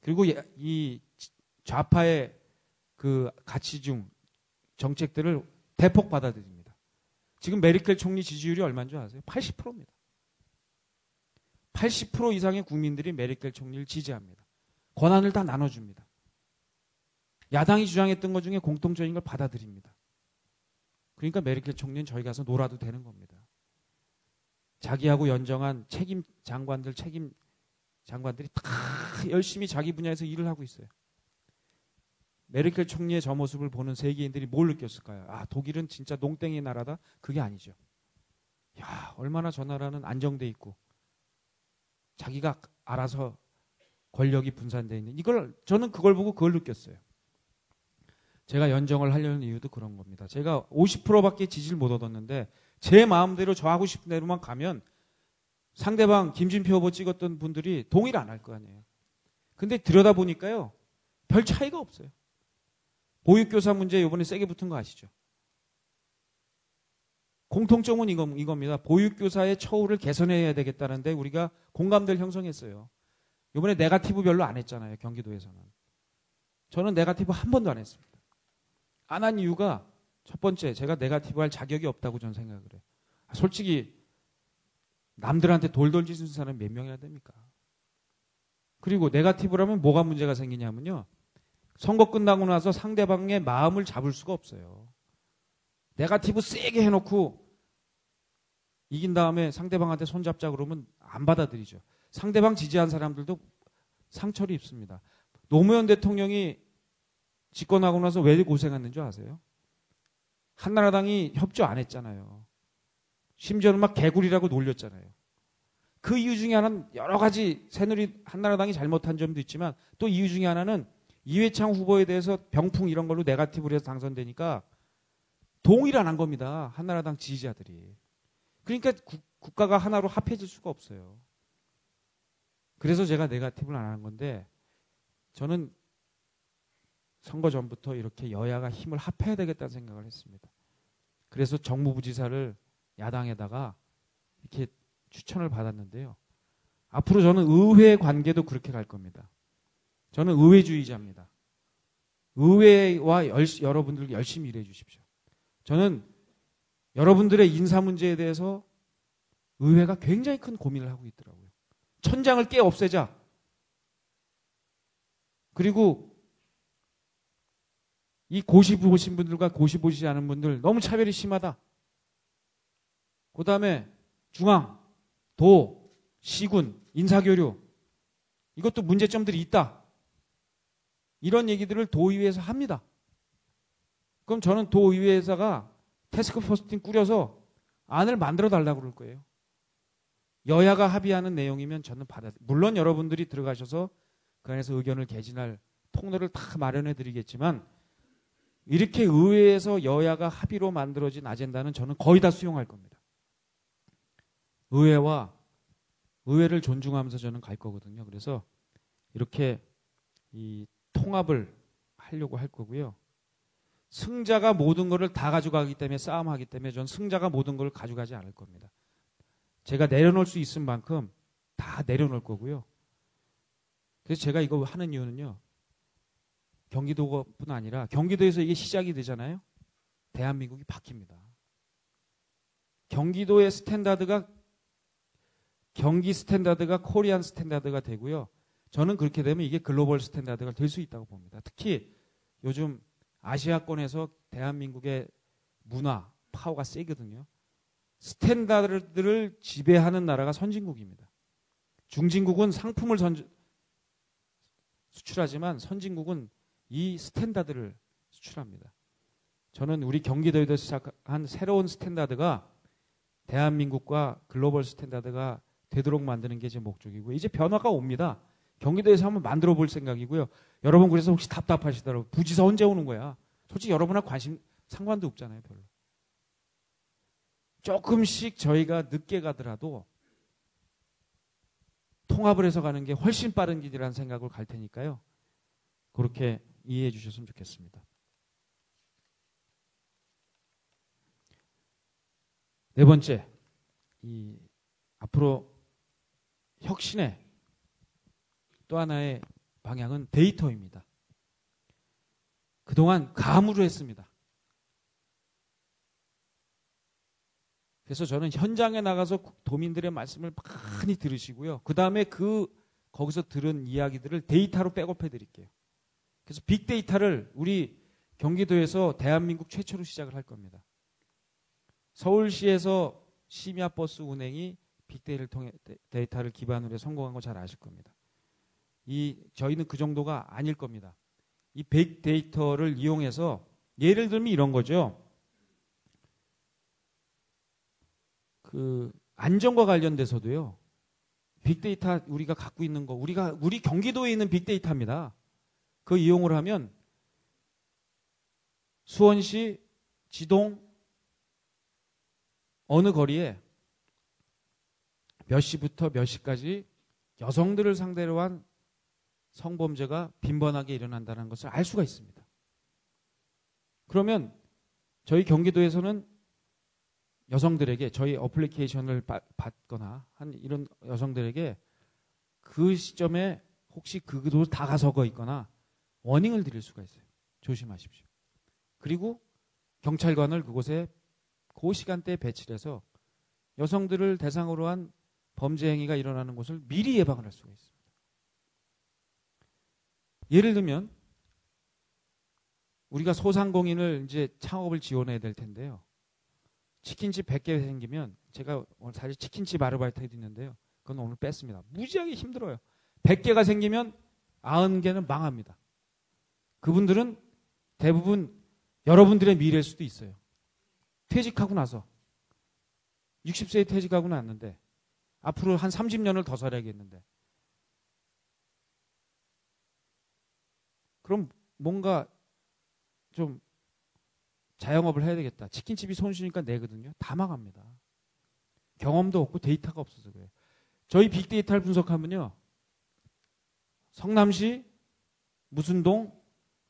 그리고 이 좌파의 그 가치 중 정책들을 대폭 받아들입니다. 지금 메르켈 총리 지지율이 얼마인 줄 아세요? 80%입니다. 80% 이상의 국민들이 메르켈 총리를 지지합니다. 권한을 다 나눠줍니다. 야당이 주장했던 것 중에 공통적인 걸 받아들입니다. 그러니까 메르켈 총리는 저희 가서 놀아도 되는 겁니다. 자기하고 연정한 책임 장관들이 다 열심히 자기 분야에서 일을 하고 있어요. 메르켈 총리의 저 모습을 보는 세계인들이 뭘 느꼈을까요? 아, 독일은 진짜 농땡이 나라다? 그게 아니죠. 야, 얼마나 저 나라는 안정돼 있고 자기가 알아서 권력이 분산되어 있는 저는 그걸 보고 그걸 느꼈어요. 제가 연정을 하려는 이유도 그런 겁니다. 제가 50%밖에 지지를 못 얻었는데 제 마음대로 저 하고 싶은 대로만 가면 상대방 김진표 후보 찍었던 분들이 동의를 안 할 거 아니에요. 근데 들여다보니까요. 별 차이가 없어요. 보육교사 문제 이번에 세게 붙은 거 아시죠? 공통점은 이겁니다. 보육교사의 처우를 개선해야 되겠다는데 우리가 공감대를 형성했어요. 이번에 네거티브 별로 안 했잖아요. 경기도에서는. 저는 네거티브 한 번도 안 했습니다. 안 한 이유가 첫 번째, 제가 네거티브 할 자격이 없다고 저는 생각을 해요. 솔직히 남들한테 돌돌 짖는 사람이 몇 명이나 됩니까? 그리고 네거티브라면 뭐가 문제가 생기냐면요. 선거 끝나고 나서 상대방의 마음을 잡을 수가 없어요. 네거티브 세게 해놓고 이긴 다음에 상대방한테 손잡자 그러면 안 받아들이죠. 상대방 지지한 사람들도 상처를 입습니다. 노무현 대통령이 집권하고 나서 왜 고생했는 줄 아세요? 한나라당이 협조 안 했잖아요. 심지어는 막 개구리라고 놀렸잖아요. 그 이유 중에 하나는 여러 가지 새누리 한나라당이 잘못한 점도 있지만 또 이유 중에 하나는 이회창 후보에 대해서 병풍 이런 걸로 네거티브로 해서 당선되니까 동의를 안 한 겁니다. 한나라당 지지자들이. 그러니까 국가가 하나로 합해질 수가 없어요. 그래서 제가 네거티브를 안 하는 건데 저는 선거 전부터 이렇게 여야가 힘을 합해야 되겠다는 생각을 했습니다. 그래서 정무부지사를 야당에다가 이렇게 추천을 받았는데요. 앞으로 저는 의회 관계도 그렇게 갈 겁니다. 저는 의회주의자입니다. 의회와 여러분들 열심히 일해 주십시오. 저는 여러분들의 인사 문제에 대해서 의회가 굉장히 큰 고민을 하고 있더라고요. 천장을 깨 없애자. 그리고 이 고시 보신 분들과 고시 보시지 않은 분들 너무 차별이 심하다. 그 다음에 중앙, 도, 시군, 인사교류 이것도 문제점들이 있다. 이런 얘기들을 도의회에서 합니다. 그럼 저는 도의회에서가 태스크포스팀 꾸려서 안을 만들어 달라고 그럴 거예요. 여야가 합의하는 내용이면 저는 물론 여러분들이 들어가셔서 그 안에서 의견을 개진할 통로를 다 마련해 드리겠지만 이렇게 의회에서 여야가 합의로 만들어진 아젠다는 저는 거의 다 수용할 겁니다. 의회를 존중하면서 저는 갈 거거든요. 그래서 이렇게 이 통합을 하려고 할 거고요. 승자가 모든 것을 다 가져가기 때문에 싸움하기 때문에 저는 승자가 모든 것을 가져가지 않을 겁니다. 제가 내려놓을 수 있을 만큼 다 내려놓을 거고요. 그래서 제가 이거 하는 이유는요. 경기도뿐 아니라 경기도에서 이게 시작이 되잖아요. 대한민국이 바뀝니다. 경기도의 스탠다드가 경기 스탠다드가 코리안 스탠다드가 되고요. 저는 그렇게 되면 이게 글로벌 스탠다드가 될 수 있다고 봅니다. 특히 요즘 아시아권에서 대한민국의 문화, 파워가 세거든요. 스탠다드를 지배하는 나라가 선진국입니다. 중진국은 상품을 수출하지만 선진국은 이 스탠다드를 수출합니다. 저는 우리 경기도에서 시작한 새로운 스탠다드가 대한민국과 글로벌 스탠다드가 되도록 만드는 게 제 목적이고요. 이제 변화가 옵니다. 경기도에서 한번 만들어 볼 생각이고요. 여러분 그래서 혹시 답답하시더라고요. 부지사 언제 오는 거야? 솔직히 여러분하고 상관도 없잖아요. 별로. 조금씩 저희가 늦게 가더라도 통합을 해서 가는 게 훨씬 빠른 길이라는 생각을 갈 테니까요. 그렇게 이해해 주셨으면 좋겠습니다. 네 번째, 앞으로 혁신의 또 하나의 방향은 데이터입니다. 그동안 감으로 했습니다. 그래서 저는 현장에 나가서 도민들의 말씀을 많이 들으시고요. 그 다음에 거기서 들은 이야기들을 데이터로 백업해 드릴게요. 그래서 빅데이터를 우리 경기도에서 대한민국 최초로 시작을 할 겁니다. 서울시에서 심야버스 운행이 빅데이터를 기반으로 해서 성공한 거 잘 아실 겁니다. 저희는 그 정도가 아닐 겁니다. 이 빅데이터를 이용해서 예를 들면 이런 거죠. 안전과 관련돼서도요. 빅데이터 우리가 갖고 있는 거, 우리 경기도에 있는 빅데이터입니다. 그 이용을 하면 수원시 지동 어느 거리에 몇 시부터 몇 시까지 여성들을 상대로 한 성범죄가 빈번하게 일어난다는 것을 알 수가 있습니다. 그러면 저희 경기도에서는 여성들에게 저희 어플리케이션을 받거나 한 이런 여성들에게 그 시점에 혹시 그곳 다가서거 있거나 워닝을 드릴 수가 있어요. 조심하십시오. 그리고 경찰관을 그곳에 그 시간대에 배치를 해서 여성들을 대상으로 한 범죄 행위가 일어나는 것을 미리 예방을 할 수가 있습니다. 예를 들면 우리가 소상공인을 이제 창업을 지원해야 될 텐데요. 치킨집 100개 생기면 제가 오늘 사실 치킨집 아르바이트도 있는데요. 그건 오늘 뺐습니다. 무지하게 힘들어요. 100개가 생기면 90개는 망합니다. 그분들은 대부분 여러분들의 미래일 수도 있어요. 퇴직하고 나서 60세에 퇴직하고 났는데 앞으로 한 30년을 더 살아야겠는데 그럼 뭔가 좀 자영업을 해야 되겠다. 치킨집이 손쉬니까 내거든요. 다 망합니다. 경험도 없고 데이터가 없어서 그래요. 저희 빅데이터를 분석하면요. 성남시 무슨 동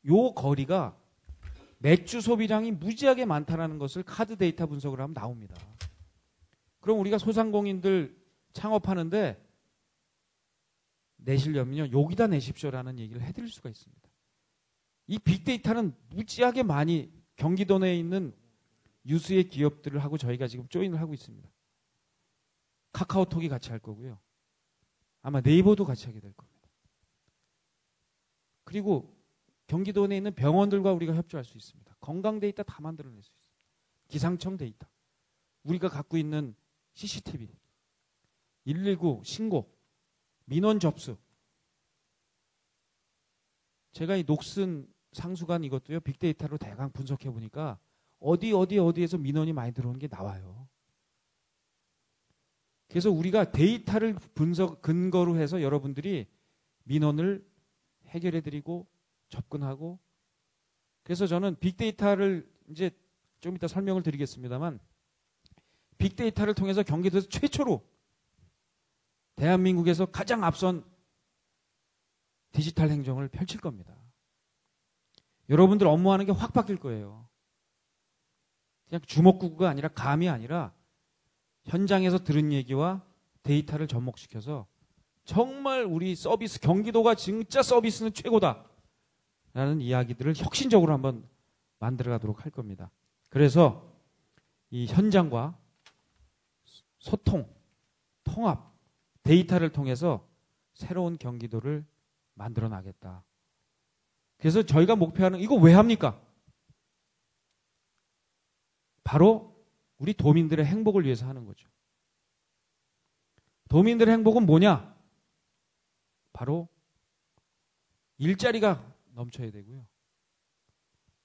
요 거리가 맥주 소비량이 무지하게 많다는 것을 카드 데이터 분석을 하면 나옵니다. 그럼 우리가 소상공인들 창업하는데 내시려면요. 여기다 내십시오라는 얘기를 해드릴 수가 있습니다. 이 빅데이터는 무지하게 많이 경기도 내에 있는 유수의 기업들을 하고 저희가 지금 조인을 하고 있습니다. 카카오톡이 같이 할 거고요. 아마 네이버도 같이 하게 될 겁니다. 그리고 경기도 내에 있는 병원들과 우리가 협조할 수 있습니다. 건강 데이터 다 만들어낼 수 있습니다. 기상청 데이터, 우리가 갖고 있는 CCTV, 119 신고, 민원 접수. 제가 이 녹슨 상수관 이것도요. 빅데이터로 대강 분석해 보니까 어디에서 민원이 많이 들어오는 게 나와요. 그래서 우리가 데이터를 근거로 해서 여러분들이 민원을 해결해 드리고 접근하고 그래서 저는 빅데이터를 이제 좀 이따 설명을 드리겠습니다만 빅데이터를 통해서 경기도에서 최초로 대한민국에서 가장 앞선 디지털 행정을 펼칠 겁니다. 여러분들 업무하는 게 확 바뀔 거예요. 그냥 주먹구구가 아니라 감이 아니라 현장에서 들은 얘기와 데이터를 접목시켜서 정말 우리 서비스 경기도가 진짜 서비스는 최고다 라는 이야기들을 혁신적으로 한번 만들어 가도록 할 겁니다. 그래서 이 현장과 소통, 통합 데이터를 통해서 새로운 경기도를 만들어 나겠다. 그래서 저희가 목표하는 이거 왜 합니까? 바로 우리 도민들의 행복을 위해서 하는 거죠. 도민들의 행복은 뭐냐? 바로 일자리가 넘쳐야 되고요.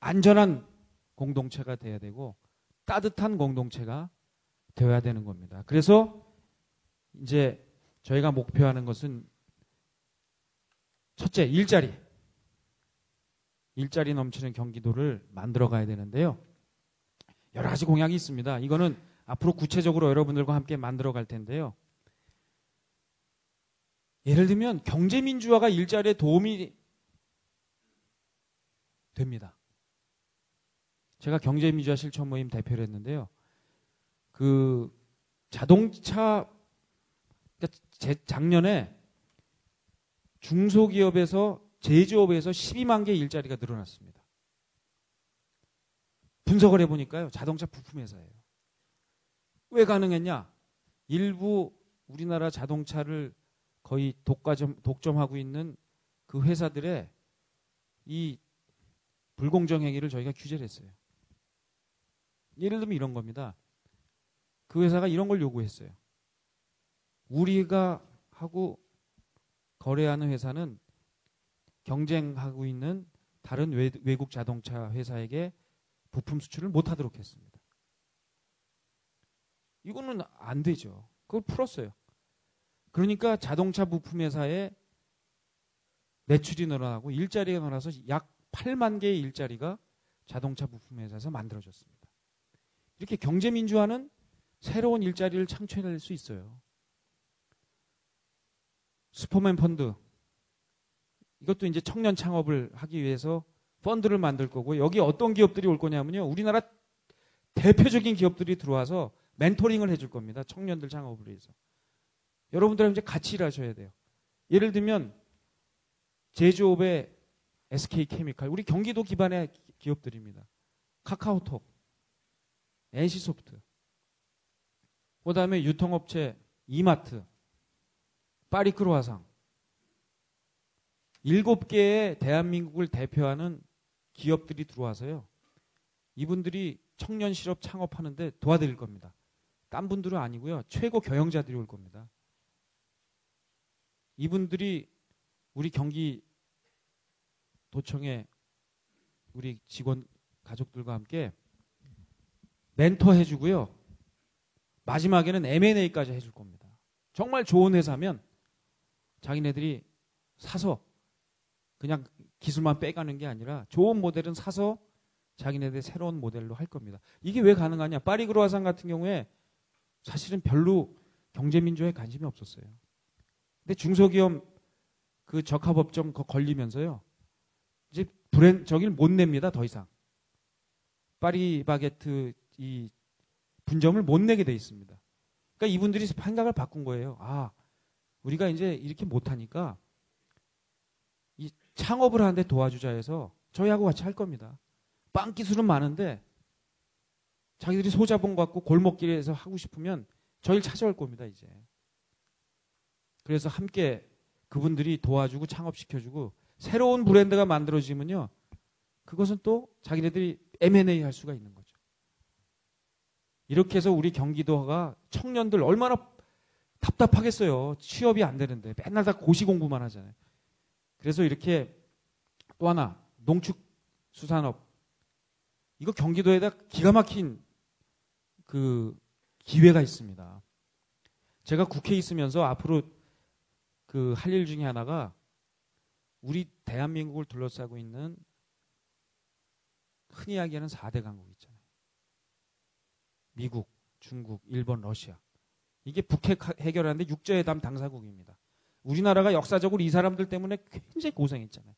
안전한 공동체가 돼야 되고 따뜻한 공동체가 되어야 되는 겁니다. 그래서 이제 저희가 목표하는 것은 첫째, 일자리 넘치는 경기도를 만들어 가야 되는데요. 여러 가지 공약이 있습니다. 이거는 앞으로 구체적으로 여러분들과 함께 만들어 갈 텐데요. 예를 들면 경제민주화가 일자리에 도움이 됩니다. 제가 경제민주화 실천 모임 대표를 했는데요. 그 자동차 작년에 중소기업에서 제조업에서 12만 개 일자리가 늘어났습니다. 분석을 해보니까요. 자동차 부품회사예요. 왜 가능했냐? 일부 우리나라 자동차를 거의 독점하고 있는 그 회사들의 이 불공정 행위를 저희가 규제를 했어요. 예를 들면 이런 겁니다. 그 회사가 이런 걸 요구했어요. 우리가 하고 거래하는 회사는 경쟁하고 있는 다른 외국 자동차 회사에게 부품 수출을 못하도록 했습니다. 이거는 안 되죠. 그걸 풀었어요. 그러니까 자동차 부품 회사의 매출이 늘어나고 일자리가 늘어나서 약 8만 개의 일자리가 자동차 부품 회사에서 만들어졌습니다. 이렇게 경제민주화는 새로운 일자리를 창출해낼 수 있어요. 슈퍼맨 펀드, 이것도 이제 청년 창업을 하기 위해서 펀드를 만들 거고, 여기 어떤 기업들이 올 거냐면요, 우리나라 대표적인 기업들이 들어와서 멘토링을 해줄 겁니다. 청년들 창업을 위해서. 여러분들은 이제 같이 일하셔야 돼요. 예를 들면 제조업의 SK케미칼, 우리 경기도 기반의 기업들입니다. 카카오톡, NC소프트, 그 다음에 유통업체 이마트, 파리크로아상, 7개의 대한민국을 대표하는 기업들이 들어와서요, 이분들이 청년 실업 창업하는데 도와드릴 겁니다. 딴 분들은 아니고요, 최고 경영자들이 올 겁니다. 이분들이 우리 경기도청의 우리 직원 가족들과 함께 멘토 해주고요, 마지막에는 M&A까지 해줄 겁니다. 정말 좋은 회사면 자기네들이 사서 그냥 기술만 빼가는 게 아니라 좋은 모델은 사서 자기네들 새로운 모델로 할 겁니다. 이게 왜 가능하냐? 파리크로아상 같은 경우에 사실은 별로 경제민주화에 관심이 없었어요. 근데 중소기업 그 적합업종 걸리면서요, 이제 저기를 못 냅니다. 더 이상 파리바게트 이 분점을 못 내게 돼 있습니다. 그러니까 이분들이 생각을 바꾼 거예요. 아, 우리가 이제 이렇게 못하니까 이 창업을 하는데 도와주자 해서 저희하고 같이 할 겁니다. 빵 기술은 많은데 자기들이 소자본 갖고 골목길에서 하고 싶으면 저희를 찾아올 겁니다. 이제. 그래서 함께 그분들이 도와주고 창업시켜주고 새로운 브랜드가 만들어지면요, 그것은 또 자기네들이 M&A 할 수가 있는 거죠. 이렇게 해서 우리 경기도가 청년들 얼마나 답답하겠어요. 취업이 안 되는데 맨날 다 고시공부만 하잖아요. 그래서 이렇게 또 하나, 농축수산업, 이거 경기도에다 기가 막힌 그 기회가 있습니다. 제가 국회에 있으면서 앞으로 그 할 일 중에 하나가 우리 대한민국을 둘러싸고 있는 흔히 이야기하는 4대 강국 있잖아요. 미국, 중국, 일본, 러시아. 이게 북핵 해결하는데 육저회담 당사국입니다. 우리나라가 역사적으로 이 사람들 때문에 굉장히 고생했잖아요.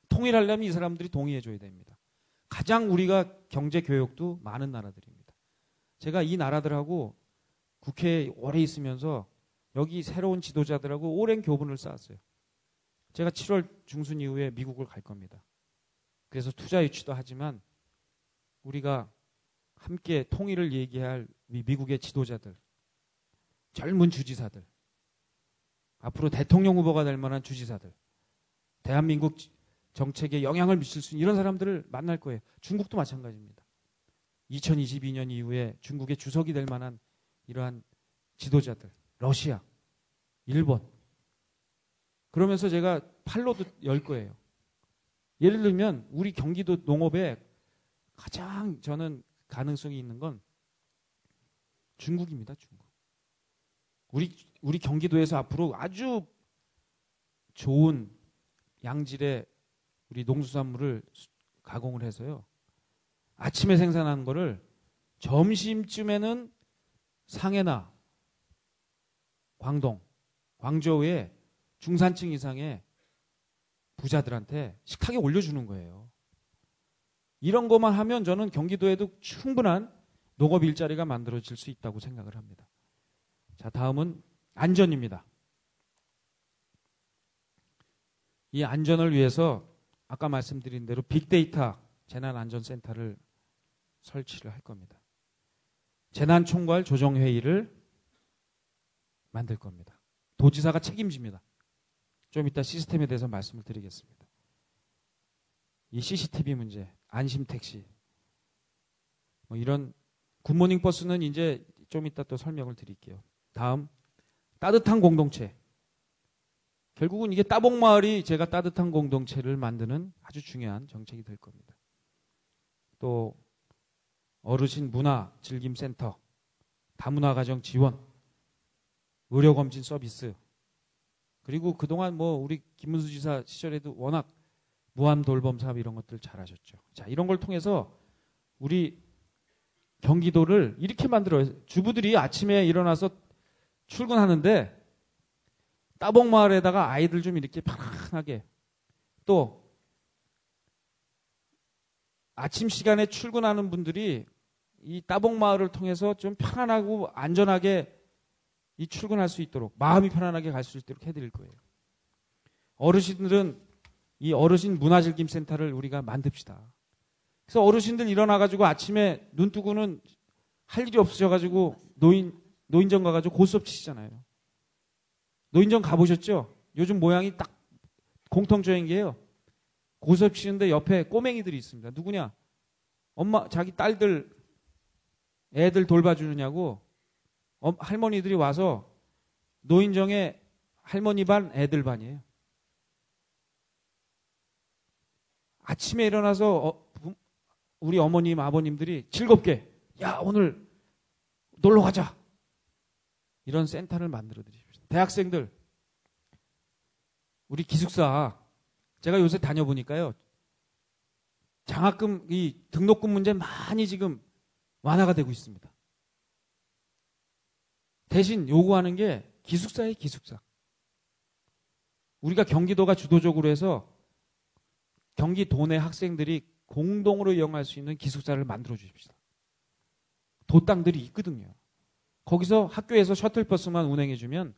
통일하려면 이 사람들이 동의해줘야 됩니다. 가장 우리가 경제 교역도 많은 나라들입니다. 제가 이 나라들하고 국회에 오래 있으면서 여기 새로운 지도자들하고 오랜 교분을 쌓았어요. 제가 7월 중순 이후에 미국을 갈 겁니다. 그래서 투자 유치도 하지만 우리가 함께 통일을 얘기할 미국의 지도자들, 젊은 주지사들, 앞으로 대통령 후보가 될 만한 주지사들, 대한민국 정책에 영향을 미칠 수 있는 이런 사람들을 만날 거예요. 중국도 마찬가지입니다. 2022년 이후에 중국의 주석이 될 만한 이러한 지도자들, 러시아, 일본. 그러면서 제가 팔로도 열 거예요. 예를 들면 우리 경기도 농업에 가장 저는 가능성이 있는 건 중국입니다. 중국. 우리 경기도에서 앞으로 아주 좋은 양질의 우리 농수산물을 가공을 해서요. 아침에 생산하는 거를 점심쯤에는 상해나 광동, 광저우의 중산층 이상의 부자들한테 식탁에 올려주는 거예요. 이런 것만 하면 저는 경기도에도 충분한 농업 일자리가 만들어질 수 있다고 생각을 합니다. 자, 다음은 안전입니다. 이 안전을 위해서 아까 말씀드린 대로 빅데이터 재난안전센터를 설치를 할 겁니다. 재난총괄 조정회의를 만들 겁니다. 도지사가 책임집니다. 좀 이따 시스템에 대해서 말씀을 드리겠습니다. 이 CCTV 문제, 안심택시, 뭐 이런 굿모닝 버스는 이제 좀 이따 또 설명을 드릴게요. 다음, 따뜻한 공동체. 결국은 이게 따봉마을이 제가 따뜻한 공동체를 만드는 아주 중요한 정책이 될 겁니다. 또 어르신 문화 즐김센터, 다문화가정 지원, 의료검진 서비스, 그리고 그동안 뭐 우리 김문수 지사 시절에도 워낙 무한 돌봄 사업 이런 것들 잘하셨죠. 자, 이런 걸 통해서 우리 경기도를 이렇게 만들어요. 주부들이 아침에 일어나서 출근하는데 따봉마을에다가 아이들 좀 이렇게 편안하게, 또 아침 시간에 출근하는 분들이 이 따봉마을을 통해서 좀 편안하고 안전하게 이 출근할 수 있도록, 마음이 편안하게 갈 수 있도록 해드릴 거예요. 어르신들은 이 어르신 문화즐김센터를 우리가 만듭시다. 그래서 어르신들 일어나가지고 아침에 눈 뜨고는 할 일이 없으셔가지고 노인정 가가지고 고스톱 치시잖아요. 노인정 가보셨죠? 요즘 모양이 딱 공통적인 게요. 고스톱 치는데 옆에 꼬맹이들이 있습니다. 누구냐? 엄마, 자기 딸들, 애들 돌봐주느냐고 할머니들이 와서 노인정에 할머니 반, 애들 반이에요. 아침에 일어나서 우리 어머님, 아버님들이 즐겁게, 야, 오늘 놀러 가자. 이런 센터를 만들어 드립시다. 대학생들, 우리 기숙사, 제가 요새 다녀보니까요, 장학금, 이 등록금 문제 많이 지금 완화가 되고 있습니다. 대신 요구하는 게 기숙사예요, 기숙사. 우리가 경기도가 주도적으로 해서 경기도 내 학생들이 공동으로 이용할 수 있는 기숙사를 만들어 주십시다. 도땅들이 있거든요. 거기서 학교에서 셔틀버스만 운행해주면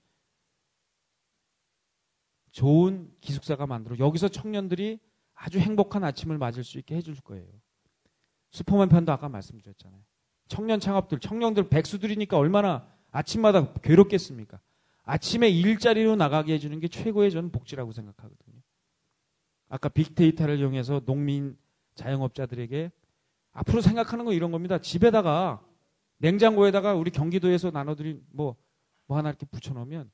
좋은 기숙사가 만들어, 여기서 청년들이 아주 행복한 아침을 맞을 수 있게 해줄 거예요. 슈퍼맨 편도 아까 말씀드렸잖아요. 청년 창업들, 청년들 백수들이니까 얼마나 아침마다 괴롭겠습니까? 아침에 일자리로 나가게 해주는 게 최고의 저는 복지라고 생각하거든요. 아까 빅데이터를 이용해서 농민, 자영업자들에게 앞으로 생각하는 건 이런 겁니다. 집에다가 냉장고에다가 우리 경기도에서 나눠드린 뭐 하나 이렇게 붙여놓으면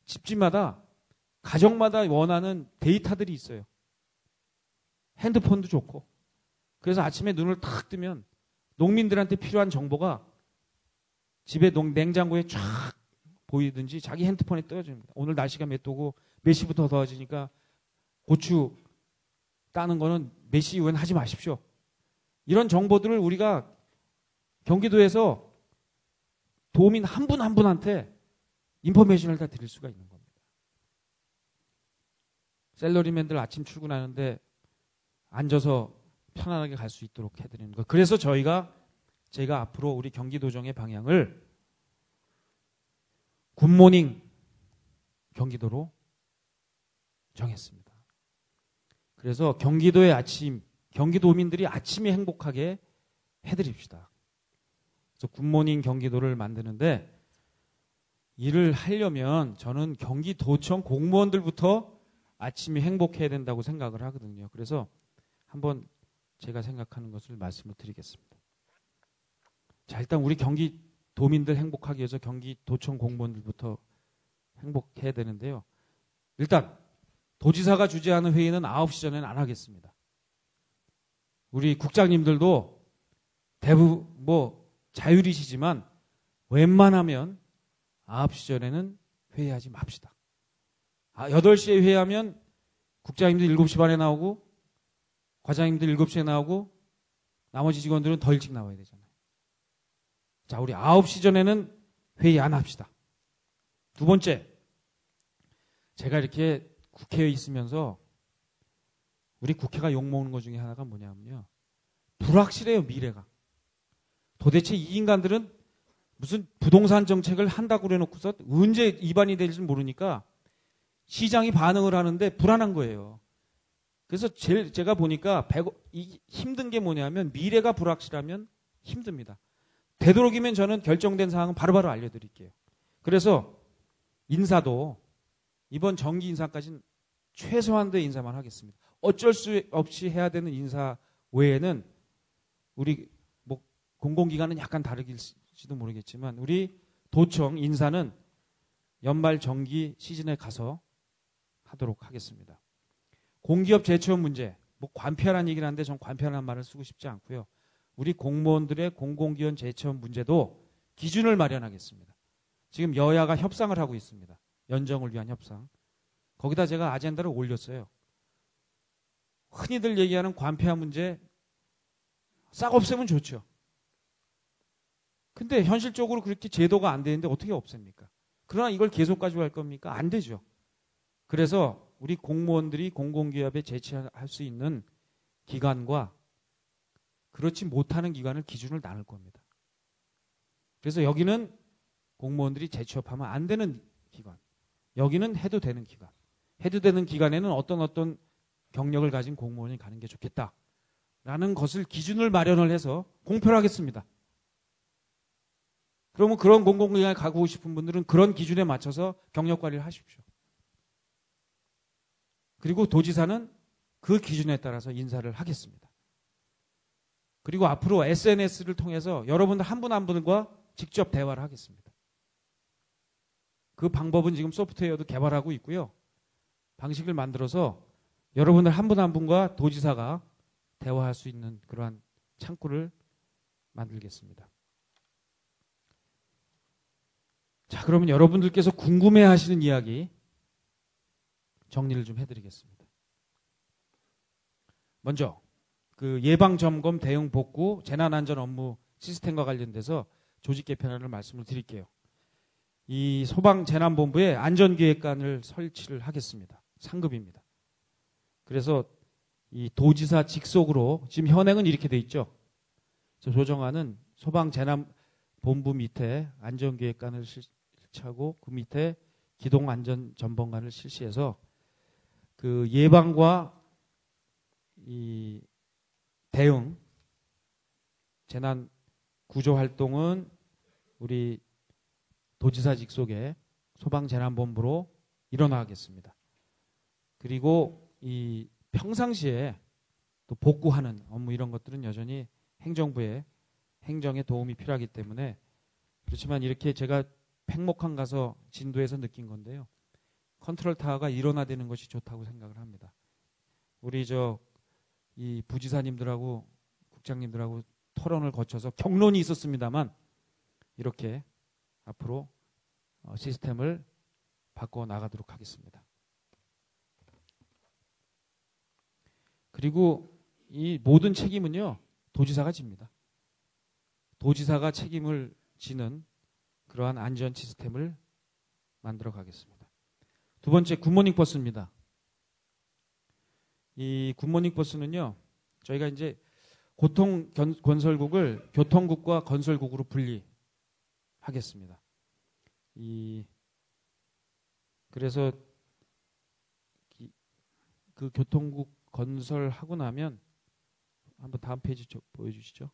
집집마다, 가정마다 원하는 데이터들이 있어요. 핸드폰도 좋고. 그래서 아침에 눈을 탁 뜨면 농민들한테 필요한 정보가 집에 냉장고에 쫙 보이든지 자기 핸드폰에 떠집니다. 오늘 날씨가 몇 도고 몇 시부터 더워지니까 고추 따는 거는 몇 시 이후에는 하지 마십시오. 이런 정보들을 우리가 경기도에서 도민 한 분 한 분한테 인포메이션을 다 드릴 수가 있는 겁니다. 셀러리맨들 아침 출근하는데 앉아서 편안하게 갈 수 있도록 해드리는 거. 그래서 제가 앞으로 우리 경기도정의 방향을 굿모닝 경기도로 정했습니다. 그래서 경기도의 아침, 경기도민들이 아침에 행복하게 해드립시다. 그래서 굿모닝 경기도를 만드는데 일을 하려면 저는 경기도청 공무원들부터 아침이 행복해야 된다고 생각을 하거든요. 그래서 한번 제가 생각하는 것을 말씀을 드리겠습니다. 자, 일단 우리 경기도민들 행복하기 위해서 경기도청 공무원들부터 행복해야 되는데요. 일단 도지사가 주재하는 회의는 9시 전에는 안 하겠습니다. 우리 국장님들도 대부분 자율이시지만 웬만하면 9시 전에는 회의하지 맙시다. 8시에 회의하면 국장님들 7시 반에 나오고 과장님들 7시에 나오고 나머지 직원들은 더 일찍 나와야 되잖아요. 자, 우리 9시 전에는 회의 안 합시다. 두 번째, 제가 이렇게 국회에 있으면서 우리 국회가 욕먹는 것 중에 하나가 뭐냐면요. 불확실해요, 미래가. 도대체 이 인간들은 무슨 부동산 정책을 한다고 그래놓고서 언제 입안이 될지 모르니까 시장이 반응을 하는데 불안한 거예요. 그래서 제가 보니까 힘든 게 뭐냐면 미래가 불확실하면 힘듭니다. 되도록이면 저는 결정된 사항은 바로바로 알려드릴게요. 그래서 인사도 이번 정기 인사까지는 최소한도의 인사만 하겠습니다. 어쩔 수 없이 해야 되는 인사 외에는 우리 공공기관은 약간 다르길지도 모르겠지만 우리 도청 인사는 연말 정기 시즌에 가서 하도록 하겠습니다. 공기업 재취업 문제, 관폐라는 얘기를 하는데 전 관폐라는 말을 쓰고 싶지 않고요. 우리 공무원들의 공공기관 재취업 문제도 기준을 마련하겠습니다. 지금 여야가 협상을 하고 있습니다. 연정을 위한 협상. 거기다 제가 아젠다를 올렸어요. 흔히들 얘기하는 관폐화 문제 싹 없애면 좋죠. 근데 현실적으로 그렇게 제도가 안 되는데 어떻게 없앱니까? 그러나 이걸 계속 가지고 갈 겁니까? 안 되죠. 그래서 우리 공무원들이 공공기업에 재취할 수 있는 기관과 그렇지 못하는 기관을 기준을 나눌 겁니다. 그래서 여기는 공무원들이 재취업하면 안 되는 기관, 여기는 해도 되는 기관, 해도 되는 기관에는 어떤 경력을 가진 공무원이 가는 게 좋겠다라는 것을 기준을 마련을 해서 공표를 하겠습니다. 그러면 그런 공공기관에 가고 싶은 분들은 그런 기준에 맞춰서 경력 관리를 하십시오. 그리고 도지사는 그 기준에 따라서 인사를 하겠습니다. 그리고 앞으로 SNS를 통해서 여러분들 한 분 한 분과 직접 대화를 하겠습니다. 그 방법은 지금 소프트웨어도 개발하고 있고요. 방식을 만들어서 여러분들 한 분 한 분과 도지사가 대화할 수 있는 그러한 창구를 만들겠습니다. 자, 그러면 여러분들께서 궁금해하시는 이야기 정리를 좀 해드리겠습니다. 먼저 그 예방점검 대응 복구 재난안전 업무 시스템과 관련돼서 조직 개편안을 말씀을 드릴게요. 이 소방재난본부에 안전기획관을 설치를 하겠습니다. 상급입니다. 그래서 이 도지사 직속으로 지금 현행은 이렇게 돼 있죠. 조정안은 소방재난본부 밑에 안전기획관을 설치하고 그 밑에 기동안전전범관을 실시해서 그 예방과 이 대응 재난 구조 활동은 우리 도지사 직속의 소방재난본부로 일어나겠습니다. 그리고 이 평상시에 또 복구하는 업무 이런 것들은 여전히 행정부의 행정에 도움이 필요하기 때문에 그렇지만 이렇게 제가 팽목항 가서 진도에서 느낀 건데요. 컨트롤 타워가 일원화되는 것이 좋다고 생각을 합니다. 우리 이 부지사님들하고 국장님들하고 토론을 거쳐서 격론이 있었습니다만 이렇게 앞으로 시스템을 바꿔 나가도록 하겠습니다. 그리고 이 모든 책임은요 도지사가 집니다. 도지사가 책임을 지는 그러한 안전 시스템을 만들어 가겠습니다. 두 번째 굿모닝 버스입니다. 이 굿모닝 버스는요 저희가 이제 건설국을 교통국과 건설국으로 분리하겠습니다. 그래서 그 교통국 건설하고 나면 한번 다음 페이지 보여주시죠.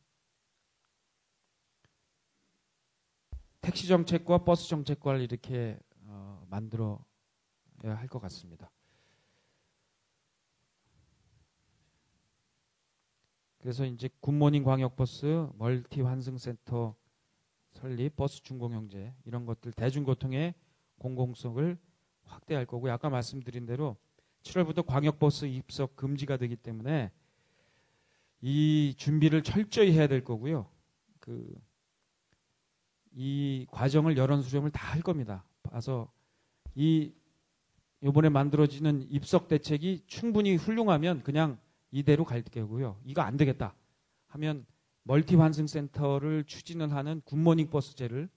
택시 정책과 버스 정책과를 이렇게 만들어야 할 것 같습니다. 그래서 이제 굿모닝 광역버스, 멀티 환승센터 설립, 버스 준공형제 이런 것들 대중교통의 공공성을 확대할 거고요. 아까 말씀드린 대로 7월부터 광역버스 입석 금지가 되기 때문에 이 준비를 철저히 해야 될 거고요. 이 과정을 여론 수렴을 다 할 겁니다. 봐서 이번에 만들어지는 입석 대책이 충분히 훌륭하면 그냥 이대로 갈 거고요. 이거 안 되겠다 하면 멀티 환승센터를 추진을 하는 굿모닝 버스제를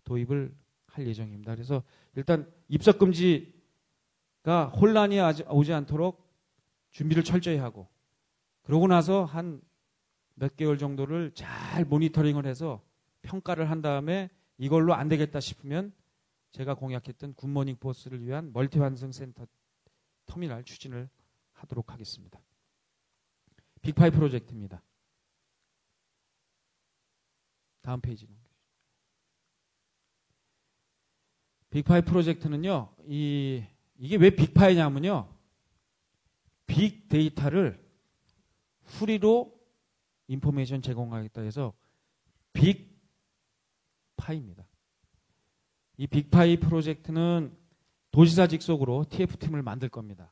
도입을 할 예정입니다. 그래서 일단 입석 금지가 혼란이 오지 않도록 준비를 철저히 하고 그러고 나서 한 몇 개월 정도를 잘 모니터링을 해서 평가를 한 다음에 이걸로 안 되겠다 싶으면 제가 공약했던 굿모닝 버스를 위한 멀티 환승센터 터미널 추진을 하도록 하겠습니다. 빅파이 프로젝트입니다. 다음 페이지 넘겨주시죠. 빅파이 프로젝트는요, 이게 왜 빅파이냐면요, 빅데이터를 프리로 인포메이션 제공하겠다 해서 빅파이입니다. 이 빅파이 프로젝트는 도지사 직속으로 TF팀을 만들 겁니다.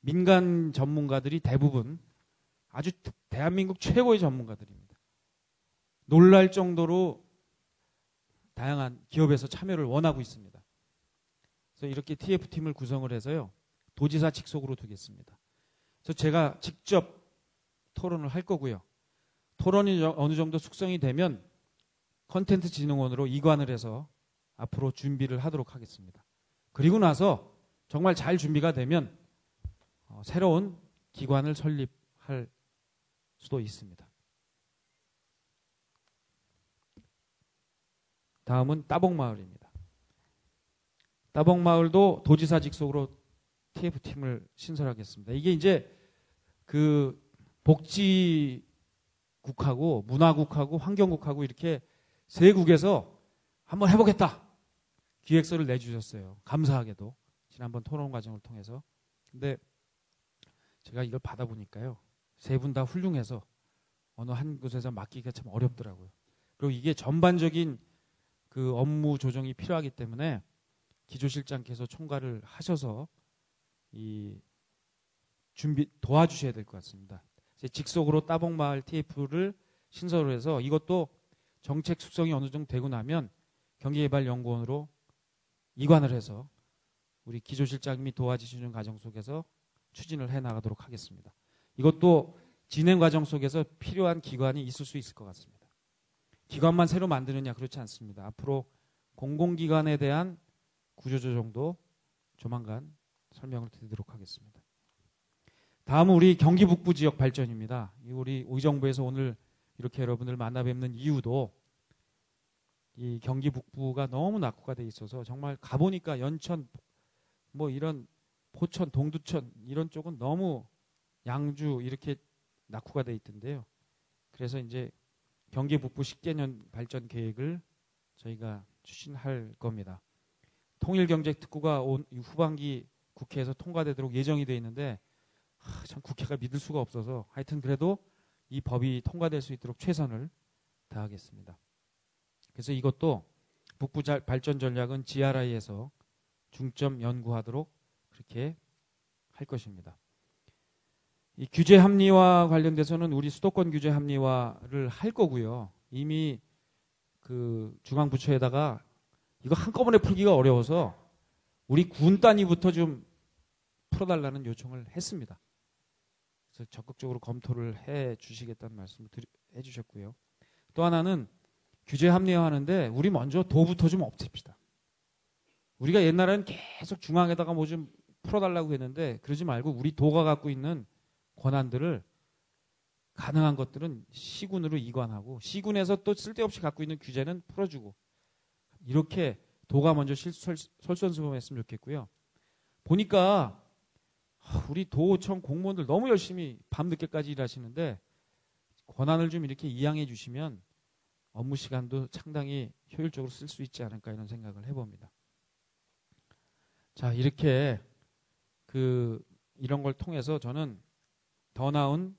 민간 전문가들이 대부분 아주 대한민국 최고의 전문가들입니다. 놀랄 정도로 다양한 기업에서 참여를 원하고 있습니다. 그래서 이렇게 TF팀을 구성을 해서요, 도지사 직속으로 두겠습니다. 그래서 제가 직접 토론을 할 거고요. 토론이 어느 정도 숙성이 되면 컨텐츠진흥원으로 이관을 해서 앞으로 준비를 하도록 하겠습니다. 그리고 나서 정말 잘 준비가 되면 새로운 기관을 설립할 수도 있습니다. 다음은 따봉마을입니다. 따봉마을도 도지사 직속으로 TF팀을 신설하겠습니다. 이게 이제 그 복지국하고 문화국하고 환경국하고 이렇게 세 국에서 한번 해보겠다 기획서를 내주셨어요. 감사하게도 지난번 토론 과정을 통해서. 근데 제가 이걸 받아보니까요, 세 분 다 훌륭해서 어느 한 곳에서 맡기기가 참 어렵더라고요. 그리고 이게 전반적인 그 업무 조정이 필요하기 때문에 기조실장께서 총괄을 하셔서 이 준비 도와주셔야 될 것 같습니다. 직속으로 따봉마을 TF를 신설을 해서 이것도 정책 숙성이 어느 정도 되고 나면 경기개발연구원으로 이관을 해서 우리 기조실장님이 도와주시는 과정 속에서 추진을 해나가도록 하겠습니다. 이것도 진행 과정 속에서 필요한 기관이 있을 수 있을 것 같습니다. 기관만 새로 만드느냐 그렇지 않습니다. 앞으로 공공기관에 대한 구조조정도 조만간 설명을 드리도록 하겠습니다. 다음은 우리 경기 북부 지역 발전입니다. 우리 의정부에서 오늘 이렇게 여러분들 만나 뵙는 이유도 이 경기 북부가 너무 낙후가 돼 있어서 정말 가보니까 연천 뭐 이런 포천, 동두천 이런 쪽은 너무 양주 이렇게 낙후가 돼 있던데요. 그래서 이제 경기 북부 10개년 발전 계획을 저희가 추진할 겁니다. 통일경제특구가 온 후반기 국회에서 통과되도록 예정이 돼 있는데 참 국회가 믿을 수가 없어서 하여튼 그래도 이 법이 통과될 수 있도록 최선을 다하겠습니다. 그래서 이것도 북부 발전 전략은 GRI에서 중점 연구하도록 그렇게 할 것입니다. 이 규제 합리화 관련돼서는 우리 수도권 규제 합리화를 할 거고요. 이미 그 중앙부처에다가 이거 한꺼번에 풀기가 어려워서 우리 군 단위부터 좀 풀어달라는 요청을 했습니다. 그래서 적극적으로 검토를 해 주시겠다는 말씀을 해 주셨고요. 또 하나는 규제 합리화하는데 우리 먼저 도부터 좀 없앱시다. 우리가 옛날에는 계속 중앙에다가 뭐 좀 풀어달라고 했는데 그러지 말고 우리 도가 갖고 있는 권한들을 가능한 것들은 시군으로 이관하고 시군에서 또 쓸데없이 갖고 있는 규제는 풀어주고 이렇게 도가 먼저 솔선수범했으면 좋겠고요. 보니까 우리 도청 공무원들 너무 열심히 밤늦게까지 일하시는데 권한을 좀 이렇게 이양해 주시면 업무 시간도 상당히 효율적으로 쓸 수 있지 않을까 이런 생각을 해봅니다. 자, 이렇게 이런 걸 통해서 저는 더 나은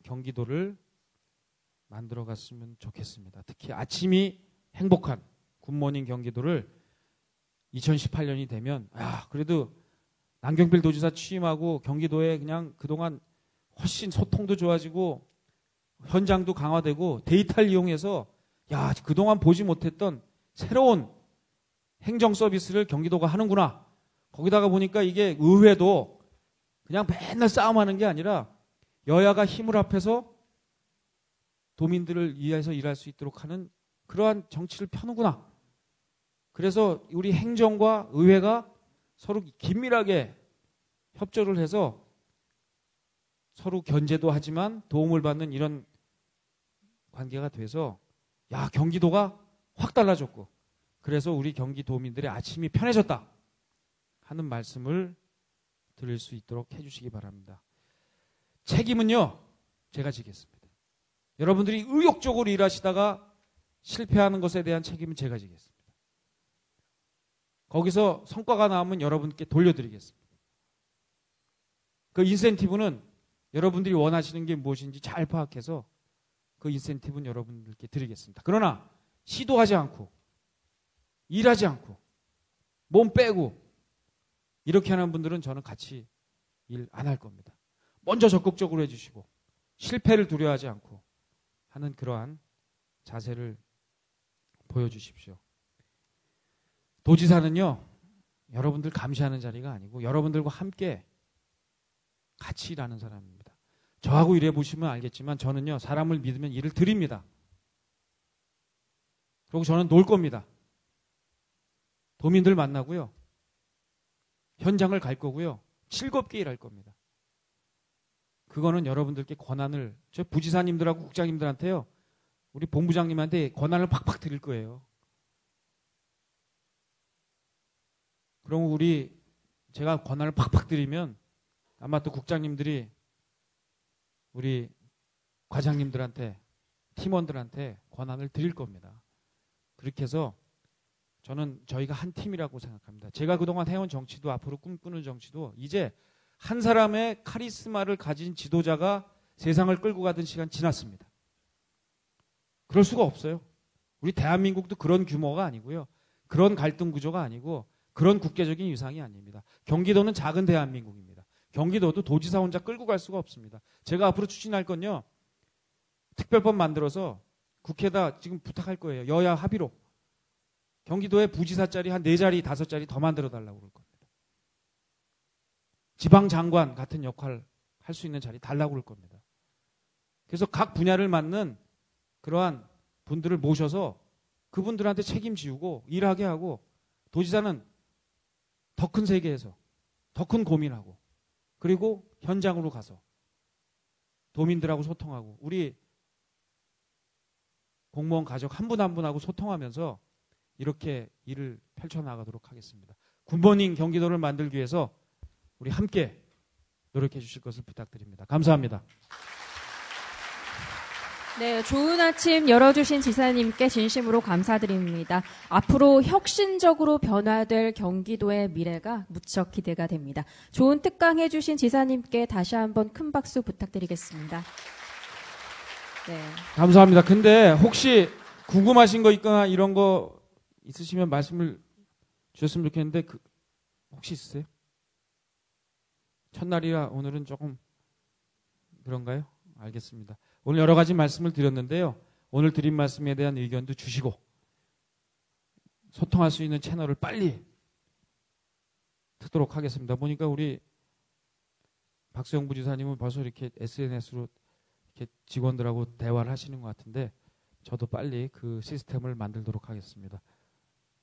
경기도를 만들어 갔으면 좋겠습니다. 특히 아침이 행복한 굿모닝 경기도를 2018년이 되면 그래도 남경필 도지사 취임하고 경기도에 그냥 그동안 훨씬 소통도 좋아지고 현장도 강화되고 데이터를 이용해서 그동안 보지 못했던 새로운 행정 서비스를 경기도가 하는구나. 거기다가 보니까 이게 의회도 그냥 맨날 싸움하는 게 아니라 여야가 힘을 합해서 도민들을 위해서 일할 수 있도록 하는 그러한 정치를 펴는구나. 그래서 우리 행정과 의회가 서로 긴밀하게 협조를 해서 서로 견제도 하지만 도움을 받는 이런 관계가 돼서 경기도가 확 달라졌고 그래서 우리 경기도민들의 아침이 편해졌다 하는 말씀을 드릴 수 있도록 해주시기 바랍니다. 책임은요, 제가 지겠습니다. 여러분들이 의욕적으로 일하시다가 실패하는 것에 대한 책임은 제가 지겠습니다. 거기서 성과가 나오면 여러분께 돌려드리겠습니다. 그 인센티브는 여러분들이 원하시는 게 무엇인지 잘 파악해서 그 인센티브는 여러분들께 드리겠습니다. 그러나 시도하지 않고 일하지 않고 몸 빼고 이렇게 하는 분들은 저는 같이 일 안 할 겁니다. 먼저 적극적으로 해주시고 실패를 두려워하지 않고 하는 그러한 자세를 보여주십시오. 도지사는요, 여러분들 감시하는 자리가 아니고 여러분들과 함께 같이 일하는 사람입니다. 저하고 일해 보시면 알겠지만 저는요, 사람을 믿으면 일을 드립니다. 그리고 저는 놀 겁니다. 도민들 만나고요, 현장을 갈 거고요, 즐겁게 일할 겁니다. 그거는 여러분들께 권한을, 저 부지사님들하고 국장님들한테요, 우리 본부장님한테 권한을 팍팍 드릴 거예요. 그럼 제가 권한을 팍팍 드리면 아마 또 국장님들이 우리 과장님들한테, 팀원들한테 권한을 드릴 겁니다. 그렇게 해서 저는 저희가 한 팀이라고 생각합니다. 제가 그동안 해온 정치도 앞으로 꿈꾸는 정치도 이제 한 사람의 카리스마를 가진 지도자가 세상을 끌고 가던 시간 지났습니다. 그럴 수가 없어요. 우리 대한민국도 그런 규모가 아니고요. 그런 갈등 구조가 아니고 그런 국계적인 위상이 아닙니다. 경기도는 작은 대한민국입니다. 경기도도 도지사 혼자 끌고 갈 수가 없습니다. 제가 앞으로 추진할 건요, 특별법 만들어서 국회에다 지금 부탁할 거예요. 여야 합의로. 경기도에 부지사 자리 한 4자리, 5자리 더 만들어 달라고 그럴 겁니다. 지방장관 같은 역할 할 수 있는 자리 달라고 그럴 겁니다. 그래서 각 분야를 맡는 그러한 분들을 모셔서 그분들한테 책임지우고 일하게 하고, 도지사는 더 큰 세계에서 더 큰 고민하고, 그리고 현장으로 가서 도민들하고 소통하고 우리 공무원 가족 한 분 한 분하고 소통하면서 이렇게 일을 펼쳐나가도록 하겠습니다. 굿모닝 경기도를 만들기 위해서 우리 함께 노력해 주실 것을 부탁드립니다. 감사합니다. 네, 좋은 아침 열어주신 지사님께 진심으로 감사드립니다. 앞으로 혁신적으로 변화될 경기도의 미래가 무척 기대가 됩니다. 좋은 특강 해주신 지사님께 다시 한번 큰 박수 부탁드리겠습니다. 네. 감사합니다. 근데 혹시 궁금하신 거 있거나 이런 거 있으시면 말씀을 주셨으면 좋겠는데 혹시 있으세요? 첫날이라 오늘은 조금 그런가요? 알겠습니다. 오늘 여러 가지 말씀을 드렸는데요. 오늘 드린 말씀에 대한 의견도 주시고 소통할 수 있는 채널을 빨리 트도록 하겠습니다. 보니까 우리 박수영 부지사님은 벌써 이렇게 SNS로 이렇게 직원들하고 대화를 하시는 것 같은데 저도 빨리 그 시스템을 만들도록 하겠습니다.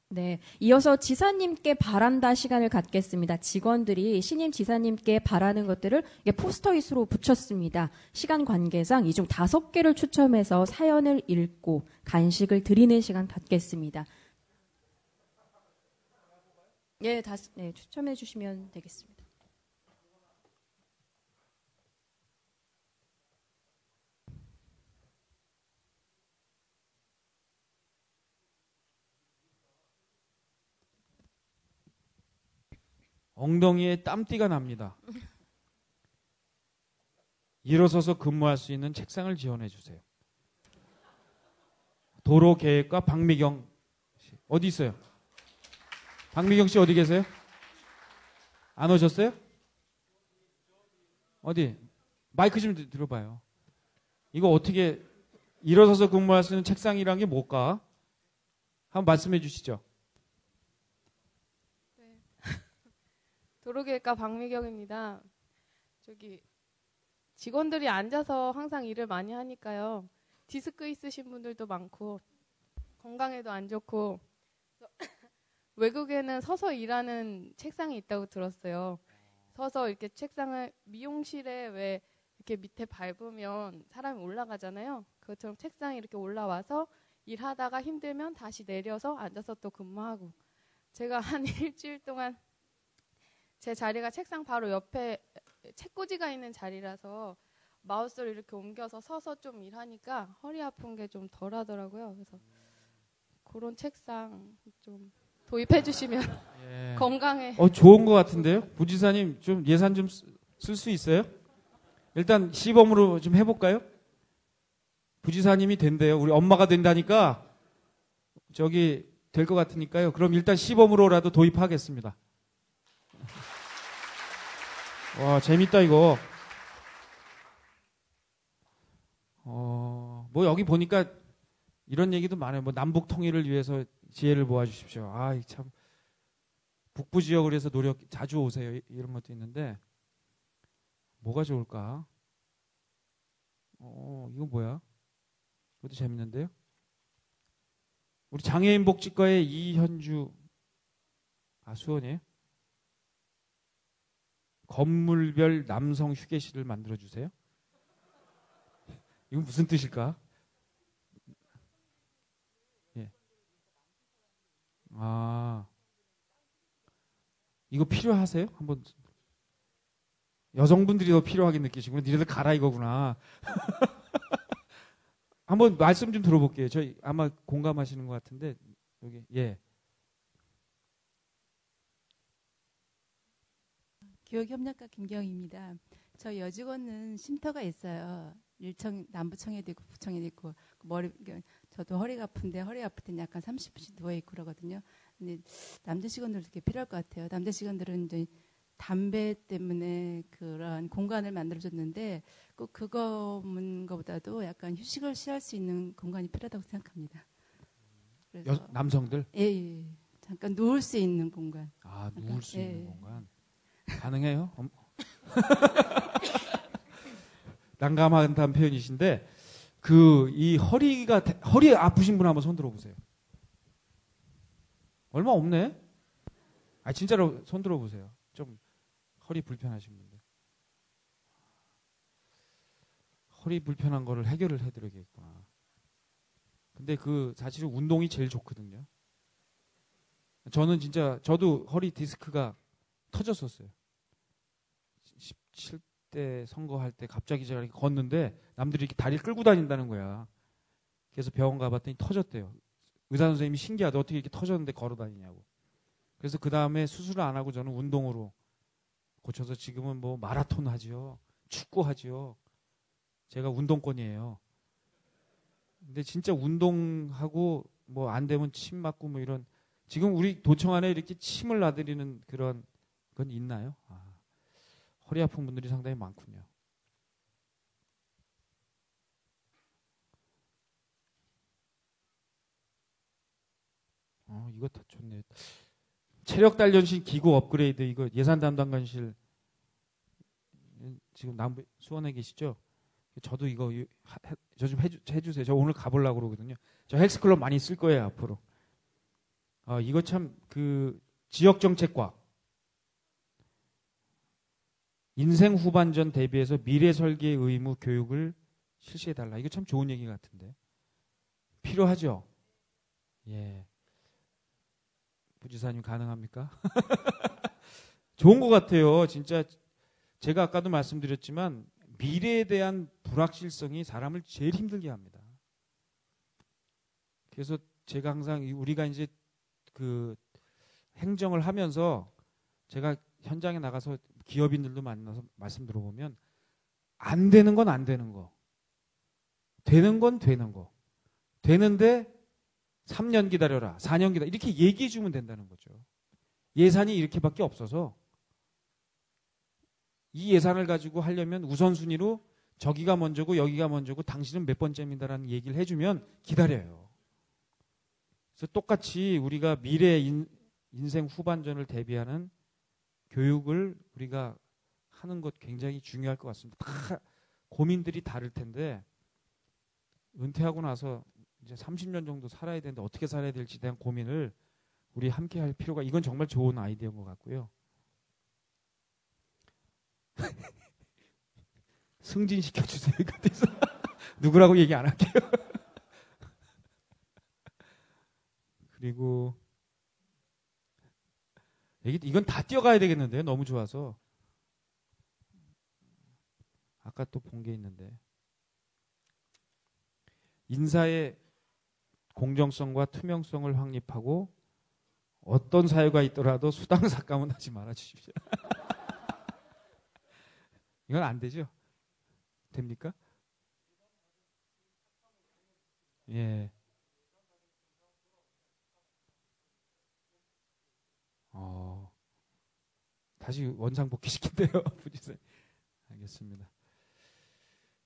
네, 이어서 지사님께 바란다 시간을 갖겠습니다. 직원들이 신임 지사님께 바라는 것들을 포스터잇으로 붙였습니다. 시간 관계상 이 중 5개를 추첨해서 사연을 읽고 간식을 드리는 시간 갖겠습니다. 네, 추첨해 주시면 되겠습니다. 엉덩이에 땀띠가 납니다. 일어서서 근무할 수 있는 책상을 지원해 주세요. 도로계획과 박미경 씨. 어디 있어요? 박미경 씨 어디 계세요? 안 오셨어요? 어디? 마이크 좀 들어봐요. 이거 어떻게 일어서서 근무할 수 있는 책상이란 게 뭘까? 한번 말씀해 주시죠. 네. 도로계획과 박미경입니다. 저기 직원들이 앉아서 항상 일을 많이 하니까요. 디스크 있으신 분들도 많고 건강에도 안 좋고 외국에는 서서 일하는 책상이 있다고 들었어요. 서서 이렇게 책상을 미용실에 왜 이렇게 밑에 밟으면 사람이 올라가잖아요. 그것처럼 책상이 이렇게 올라와서 일하다가 힘들면 다시 내려서 앉아서 또 근무하고. 제가 한 일주일 동안 제 자리가 책상 바로 옆에 책꽂이가 있는 자리라서 마우스를 이렇게 옮겨서 서서 좀 일하니까 허리 아픈 게 좀 덜 하더라고요. 그래서 그런 책상 좀 도입해 주시면 예. 건강에. 좋은 것 같은데요? 부지사님 좀 예산 좀 쓸 수 있어요? 일단 시범으로 좀 해볼까요? 부지사님이 된대요. 우리 엄마가 된다니까 저기 될 것 같으니까요. 그럼 일단 시범으로라도 도입하겠습니다. 와, 재밌다 이거. 뭐 여기 보니까 이런 얘기도 많아요. 뭐 남북 통일을 위해서 지혜를 모아주십시오. 아, 참 북부 지역을 위해서 노력 자주 오세요. 이런 것도 있는데 뭐가 좋을까? 이거 뭐야? 이것도 재밌는데요. 우리 장애인 복지과의 이현주 수원이에요? 건물별 남성 휴게실을 만들어주세요. 이건 무슨 뜻일까? 예. 이거 필요하세요? 한번 여성분들이 더 필요하게 느끼시구나. 니네들 가라 이거구나. 한번 말씀 좀 들어볼게요. 저희 아마 공감하시는 것 같은데 여기 예. 교육협력과 김경희입니다. 저 여직원은 쉼터가 있어요. 남부청에도 있고 북청에도 있고 저도 허리가 아픈데 허리 아플 때는 약간 30분씩 누워 있고 그러거든요. 근데 남자 직원들도 이렇게 필요할 것 같아요. 남자 직원들은 이제 담배 때문에 그런 공간을 만들어줬는데 꼭 그거는 것보다도 약간 휴식을 취할 수 있는 공간이 필요하다고 생각합니다. 그래서 남성들? 예. 잠깐 누울 수 있는 공간. 누울 수 있는 공간. 가능해요? 난감하다는 표현이신데 이 허리 아프신 분 한번 손 들어보세요. 얼마 없네? 진짜로 손 들어보세요. 좀 허리 불편하신 분들. 허리 불편한 거를 해결을 해드려야겠구나. 근데 사실은 운동이 제일 좋거든요. 저도 허리 디스크가 터졌었어요. 17대 선거할 때 갑자기 제가 이렇게 걷는데 남들이 이렇게 다리를 끌고 다닌다는 거야. 그래서 병원 가봤더니 터졌대요. 의사 선생님이 신기하다. 어떻게 이렇게 터졌는데 걸어 다니냐고. 그래서 그 다음에 수술을 안 하고 저는 운동으로 고쳐서 지금은 뭐 마라톤 하지요. 축구 하지요. 제가 운동권이에요. 근데 진짜 운동하고 뭐 안 되면 침 맞고 뭐 이런 지금 우리 도청 안에 이렇게 침을 놔드리는 그런 건 있나요? 허리 아픈 분들이 상당히 많군요. 이거 다 좋네. 체력 단련실 기구 업그레이드 이거 예산 담당관실 지금 남부 수원에 계시죠? 저도 이거 저 좀 해주세요. 저 오늘 가보려고 그러거든요. 저 헬스클럽 많이 쓸 거예요 앞으로. 이거 참 지역정책과 인생 후반전 대비해서 미래 설계 의무 교육을 실시해달라. 이거 참 좋은 얘기 같은데. 필요하죠? 예. 부지사님 가능합니까? 좋은 것 같아요. 진짜 제가 아까도 말씀드렸지만 미래에 대한 불확실성이 사람을 제일 힘들게 합니다. 그래서 제가 항상 우리가 이제 행정을 하면서 제가 현장에 나가서 기업인들도 만나서 말씀 들어보면 안 되는 건 안 되는 거, 되는 건 되는 거, 되는데 3년 기다려라, 4년 기다려 이렇게 얘기해 주면 된다는 거죠. 예산이 이렇게밖에 없어서 이 예산을 가지고 하려면 우선순위로 저기가 먼저고 여기가 먼저고 당신은 몇 번째입니다라는 얘기를 해주면 기다려요. 그래서 똑같이 우리가 미래 인생 후반전을 대비하는 교육을 우리가 하는 것 굉장히 중요할 것 같습니다. 다 고민들이 다를 텐데 은퇴하고 나서 이제 30년 정도 살아야 되는데 어떻게 살아야 될지에 대한 고민을 우리 함께 할 필요가, 이건 정말 좋은 아이디어인 것 같고요. 승진시켜주세요. 그래서 누구라고 얘기 안 할게요. 그리고 이건 다 뛰어가야 되겠는데요. 너무 좋아서. 아까 또 본 게 있는데 인사의 공정성과 투명성을 확립하고 어떤 사유가 있더라도 수당 삭감은 하지 말아 주십시오. 이건 안 되죠? 됩니까? 예. 다시 원상복귀 시킨대요. 부지사님. 알겠습니다.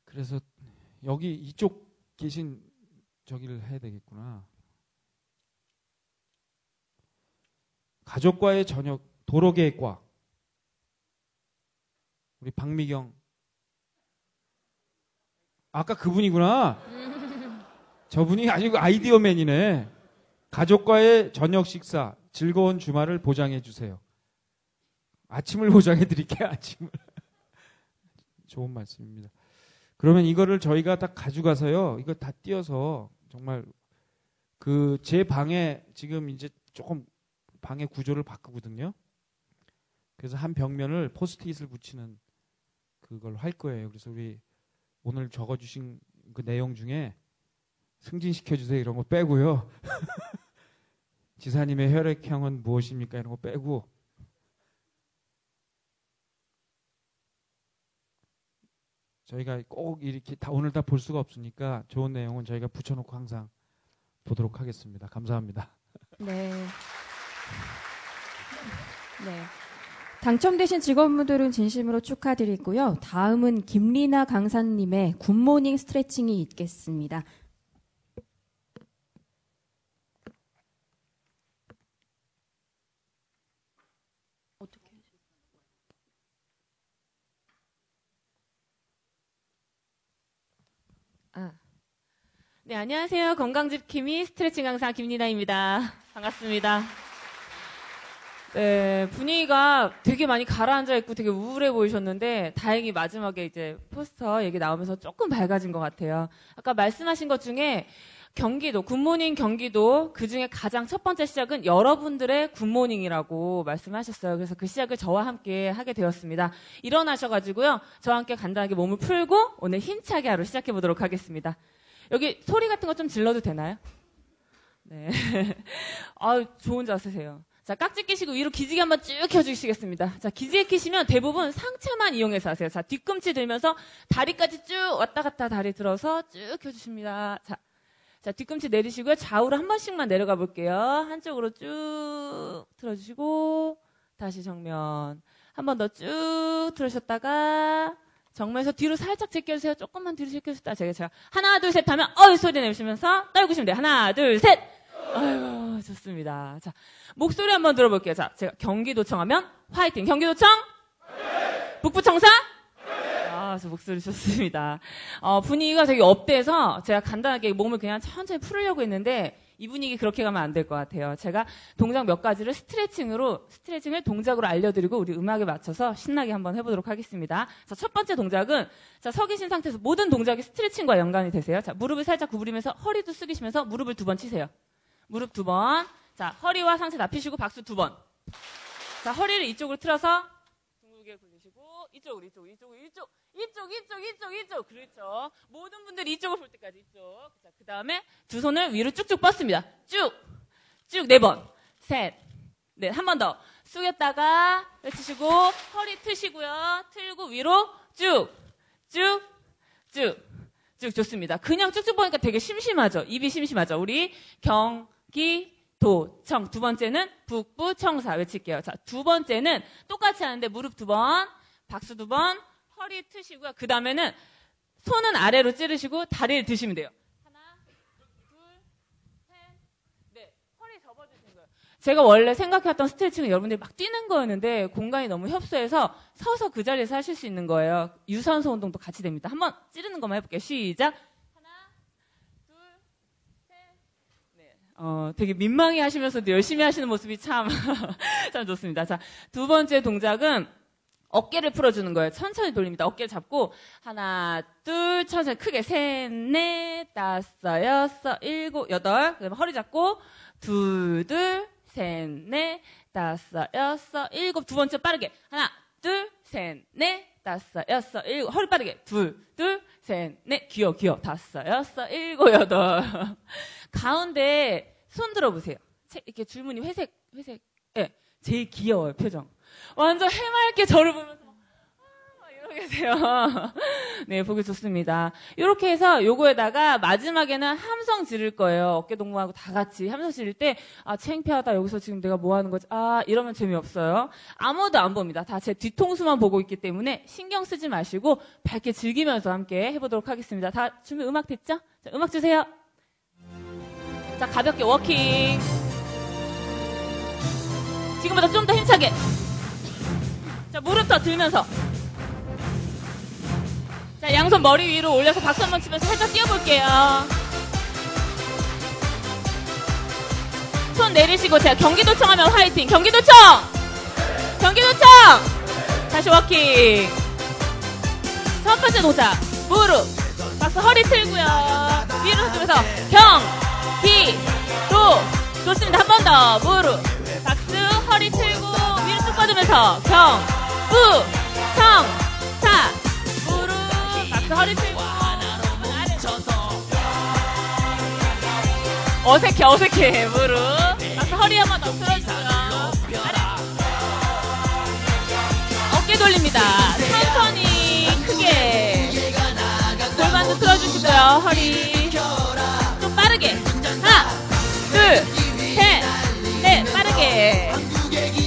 그래서 여기 이쪽 계신 저기를 해야 되겠구나. 가족과의 저녁 도로계획과 우리 박미경, 아까 그분이구나. 저분이 아니고 아이디어맨이네. 가족과의 저녁 식사 즐거운 주말을 보장해 주세요. 아침을 보장해 드릴게요. 아침을. 좋은 말씀입니다. 그러면 이거를 저희가 다 가져가서요. 이거 다 띄어서 정말 그 제 방에 지금 이제 조금 방의 구조를 바꾸거든요. 그래서 한 벽면을 포스트잇을 붙이는 그걸 할 거예요. 그래서 우리 오늘 적어주신 그 내용 중에 승진시켜주세요 이런 거 빼고요. 지사님의 혈액형은 무엇입니까? 이런 거 빼고 저희가 꼭 이렇게 다 오늘 다 볼 수가 없으니까 좋은 내용은 저희가 붙여놓고 항상 보도록 하겠습니다. 감사합니다. 네. 네. 당첨되신 직원분들은 진심으로 축하드리고요. 다음은 김리나 강사님의 굿모닝 스트레칭이 있겠습니다. 네, 안녕하세요. 건강지킴이 스트레칭 강사 김리나입니다. 반갑습니다. 네, 분위기가 되게 많이 가라앉아 있고 되게 우울해 보이셨는데 다행히 마지막에 이제 포스터 얘기 나오면서 조금 밝아진 것 같아요. 아까 말씀하신 것 중에 경기도, 굿모닝 경기도, 그 중에 가장 첫 번째 시작은 여러분들의 굿모닝이라고 말씀하셨어요. 그래서 그 시작을 저와 함께 하게 되었습니다. 일어나셔가지고요. 저와 함께 간단하게 몸을 풀고 오늘 힘차게 하루 시작해 보도록 하겠습니다. 여기 소리 같은 거 좀 질러도 되나요? 네. 좋은 자세세요. 자, 깍지 끼시고 위로 기지개 한번 쭉 켜주시겠습니다. 자, 기지개 끼시면 대부분 상체만 이용해서 하세요. 자, 뒤꿈치 들면서 다리까지 쭉 왔다 갔다 다리 들어서 쭉 켜주십니다. 자, 뒤꿈치 내리시고요. 좌우로 한 번씩만 내려가 볼게요. 한쪽으로 쭉 틀어주시고 다시 정면. 한 번 더 쭉 틀으셨다가 정면에서 뒤로 살짝 제껴주세요. 조금만 뒤로 제껴주셨다. 제가 하나, 둘, 셋 하면 소리 내시면서 떨구시면 돼요. 하나, 둘, 셋. 아이고, 좋습니다. 자, 목소리 한번 들어볼게요. 자, 제가 경기도청 하면 화이팅. 경기도청? 북부청사? 저 목소리 좋습니다. 분위기가 되게 업돼서 제가 간단하게 몸을 그냥 천천히 풀으려고 했는데 이 분위기 그렇게 가면 안 될 것 같아요. 제가 동작 몇 가지를 스트레칭을 동작으로 알려드리고 우리 음악에 맞춰서 신나게 한번 해보도록 하겠습니다. 자, 첫 번째 동작은 자, 서 계신 상태에서 모든 동작이 스트레칭과 연관이 되세요. 자, 무릎을 살짝 구부리면서 허리도 숙이시면서 무릎을 2번 치세요. 무릎 2번. 자, 허리와 상체 다 펴시고 박수 2번. 자, 허리를 이쪽으로 틀어서 둥글게 굴리시고 이쪽. 그렇죠. 모든 분들이 이쪽을 볼 때까지 이쪽. 자, 그 다음에 두 손을 위로 쭉쭉 뻗습니다. 쭉 4번. 셋. 넷. 한 번 더. 숙였다가 외치시고 허리 트시고요. 틀고 위로 쭉 좋습니다. 그냥 쭉쭉 보니까 되게 심심하죠. 입이 심심하죠. 우리 경기도청. 두 번째는 북부청사 외칠게요. 자, 두 번째는 똑같이 하는데 무릎 2번, 박수 2번, 허리 트시고요. 그 다음에는 손은 아래로 찌르시고 다리를 드시면 돼요. 하나, 둘, 셋, 넷. 허리 접어주시는 거예요. 제가 원래 생각했던 스트레칭은 여러분들이 막 뛰는 거였는데 공간이 너무 협소해서 서서 그 자리에서 하실 수 있는 거예요. 유산소 운동도 같이 됩니다. 한번 찌르는 것만 해볼게요. 시작. 하나, 둘, 셋, 넷. 되게 민망해 하시면서도 열심히 하시는 모습이 참 좋습니다. 자, 두 번째 동작은 어깨를 풀어주는 거예요. 천천히 돌립니다. 어깨를 잡고 하나, 둘, 천천히 크게 셋, 넷, 다섯, 여섯, 일곱, 여덟. 그다음에 허리 잡고 둘, 셋, 넷, 다섯, 여섯, 일곱. 두 번째 빠르게 하나, 둘, 셋, 넷, 다섯, 여섯, 일곱. 허리 빠르게 둘, 셋, 넷. 귀여워. 다섯, 여섯, 일곱, 여덟. 가운데 손 들어보세요. 이렇게 줄무늬 회색. 네, 제일 귀여워요. 표정. 완전 해맑게 저를 보면서 막 이러고 계세요. 네, 보기 좋습니다. 이렇게 해서 요거에다가 마지막에는 함성 지를 거예요. 어깨 동무하고 다 같이 함성 지를 때 창피하다. 여기서 지금 내가 뭐 하는 거지? 이러면 재미없어요. 아무도 안 봅니다. 다 제 뒤통수만 보고 있기 때문에 신경 쓰지 마시고 밝게 즐기면서 함께 해보도록 하겠습니다. 다 준비 음악 됐죠? 자, 음악 주세요. 자, 가볍게 워킹. 지금보다 좀 더 힘차게. 자, 무릎 더 들면서. 자, 양손 머리 위로 올려서 박수 한번 치면서 살짝 뛰어볼게요. 손 내리시고, 제가 경기도청 하면 화이팅. 경기도청! 다시 워킹. 첫 번째 동작. 무릎. 박수 허리 틀고요. 위로 들면서 경기도. 좋습니다. 한 번 더. 무릎. 박수 허리 틀고 위로 쭉 뻗으면서 경부청사 무릎 박수 허리 틀고 어색해 무릎 박수 허리 한번 더 틀어주고요. 어깨 돌립니다. 천천히 크게 골반도 틀어주시고요. 허리 좀 빠르게 하나 둘 셋 넷 빠르게.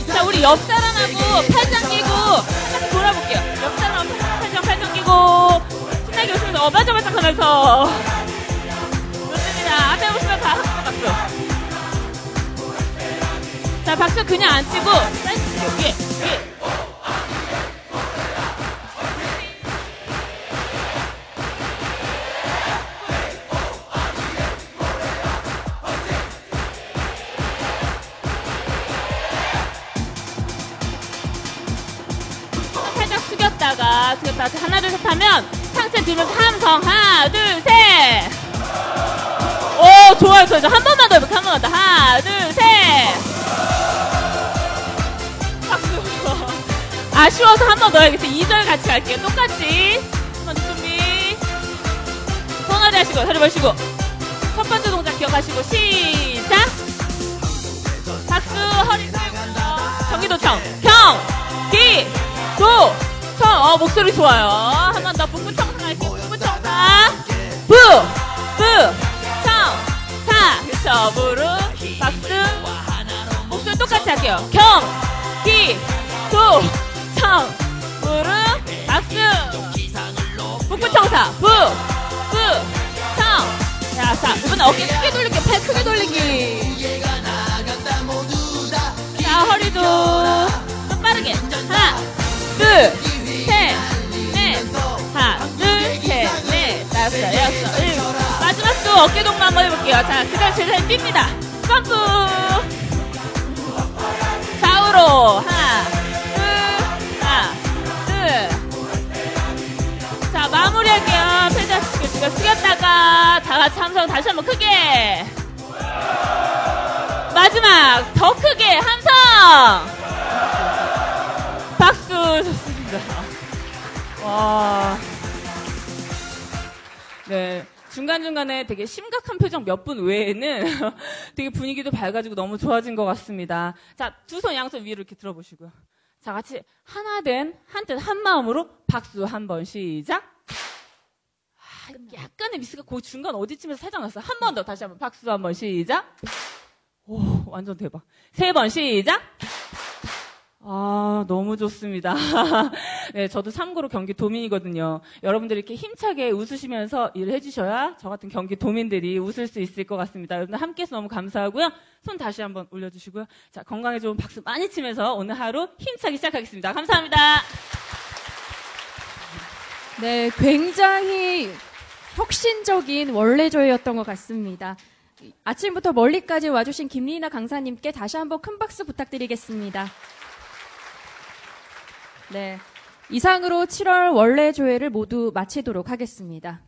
자, 우리 옆 사람하고 팔짱 끼고 한바퀴 돌아볼게요. 옆 사람하고 팔짱 끼고 신나게 웃으면서 반짝반짝 하면서. 좋습니다. 앞에 보시면 다 박수. 자, 박수 그냥 안 치고 위에. 숙였다가 하나 둘 셋 하면 상체 들면서 함성 하나 둘 셋. 오, 좋아요. 한 번만 더 해볼게요. 한 번만 더. 하나 둘 셋. 박수. 아쉬워서 한 번 더 해야겠어요. 2절 같이 갈게요. 똑같이 한 번 준비. 손아래 하시고 허리 벌시고 첫 번째 동작 기억하시고 시작. 박수 허리 들고요. 경기도청 경기도 목소리 좋아요. 한 번 더 북부청사 갈게요. 북부청사 북부청사. 그쵸. 무릎 박수 목소리 똑같이 할게요. 경기도청 무릎 박수 북부청사 북부청. 자, 이번에 어깨 크게 돌리기. 팔 크게 돌리기. 자, 허리도 좀 빠르게. 하나 둘 셋, 넷, 하나, 둘, 셋, 넷, 다섯, 여섯, 일곱. 마지막 또 어깨 동무 한번 해볼게요. 자, 그 다음 제자리 뜁니다. 점프. 좌우로. 하나, 둘. 자, 마무리할게요. 펜타스티크 숙였다가 다 같이 함성 다시 한번 크게. 마지막 더 크게 함성. 박수. 좋습니다. 와. 네. 중간중간에 되게 심각한 표정 몇 분 외에는 되게 분위기도 밝아지고 너무 좋아진 것 같습니다. 자, 두 손 양손 위로 이렇게 들어보시고요. 자, 같이 하나 된, 한뜻 한마음으로 박수 한번 시작. 약간의 미스가 그 중간 어디쯤에서 살짝 났어요. 한 번 더 다시 한번 박수 한번 시작. 오, 완전 대박. 세 번 시작. 아, 너무 좋습니다. 네, 저도 참고로 경기 도민이거든요. 여러분들이 이렇게 힘차게 웃으시면서 일을 해주셔야 저 같은 경기 도민들이 웃을 수 있을 것 같습니다. 여러분들 함께해서 너무 감사하고요. 손 다시 한번 올려주시고요. 자, 건강에 좋은 박수 많이 치면서 오늘 하루 힘차게 시작하겠습니다. 감사합니다. 네, 굉장히 혁신적인 원래조회였던 것 같습니다. 아침부터 멀리까지 와주신 김리나 강사님께 다시 한번 큰 박수 부탁드리겠습니다. 네, 이상으로 7월 원래조회를 모두 마치도록 하겠습니다.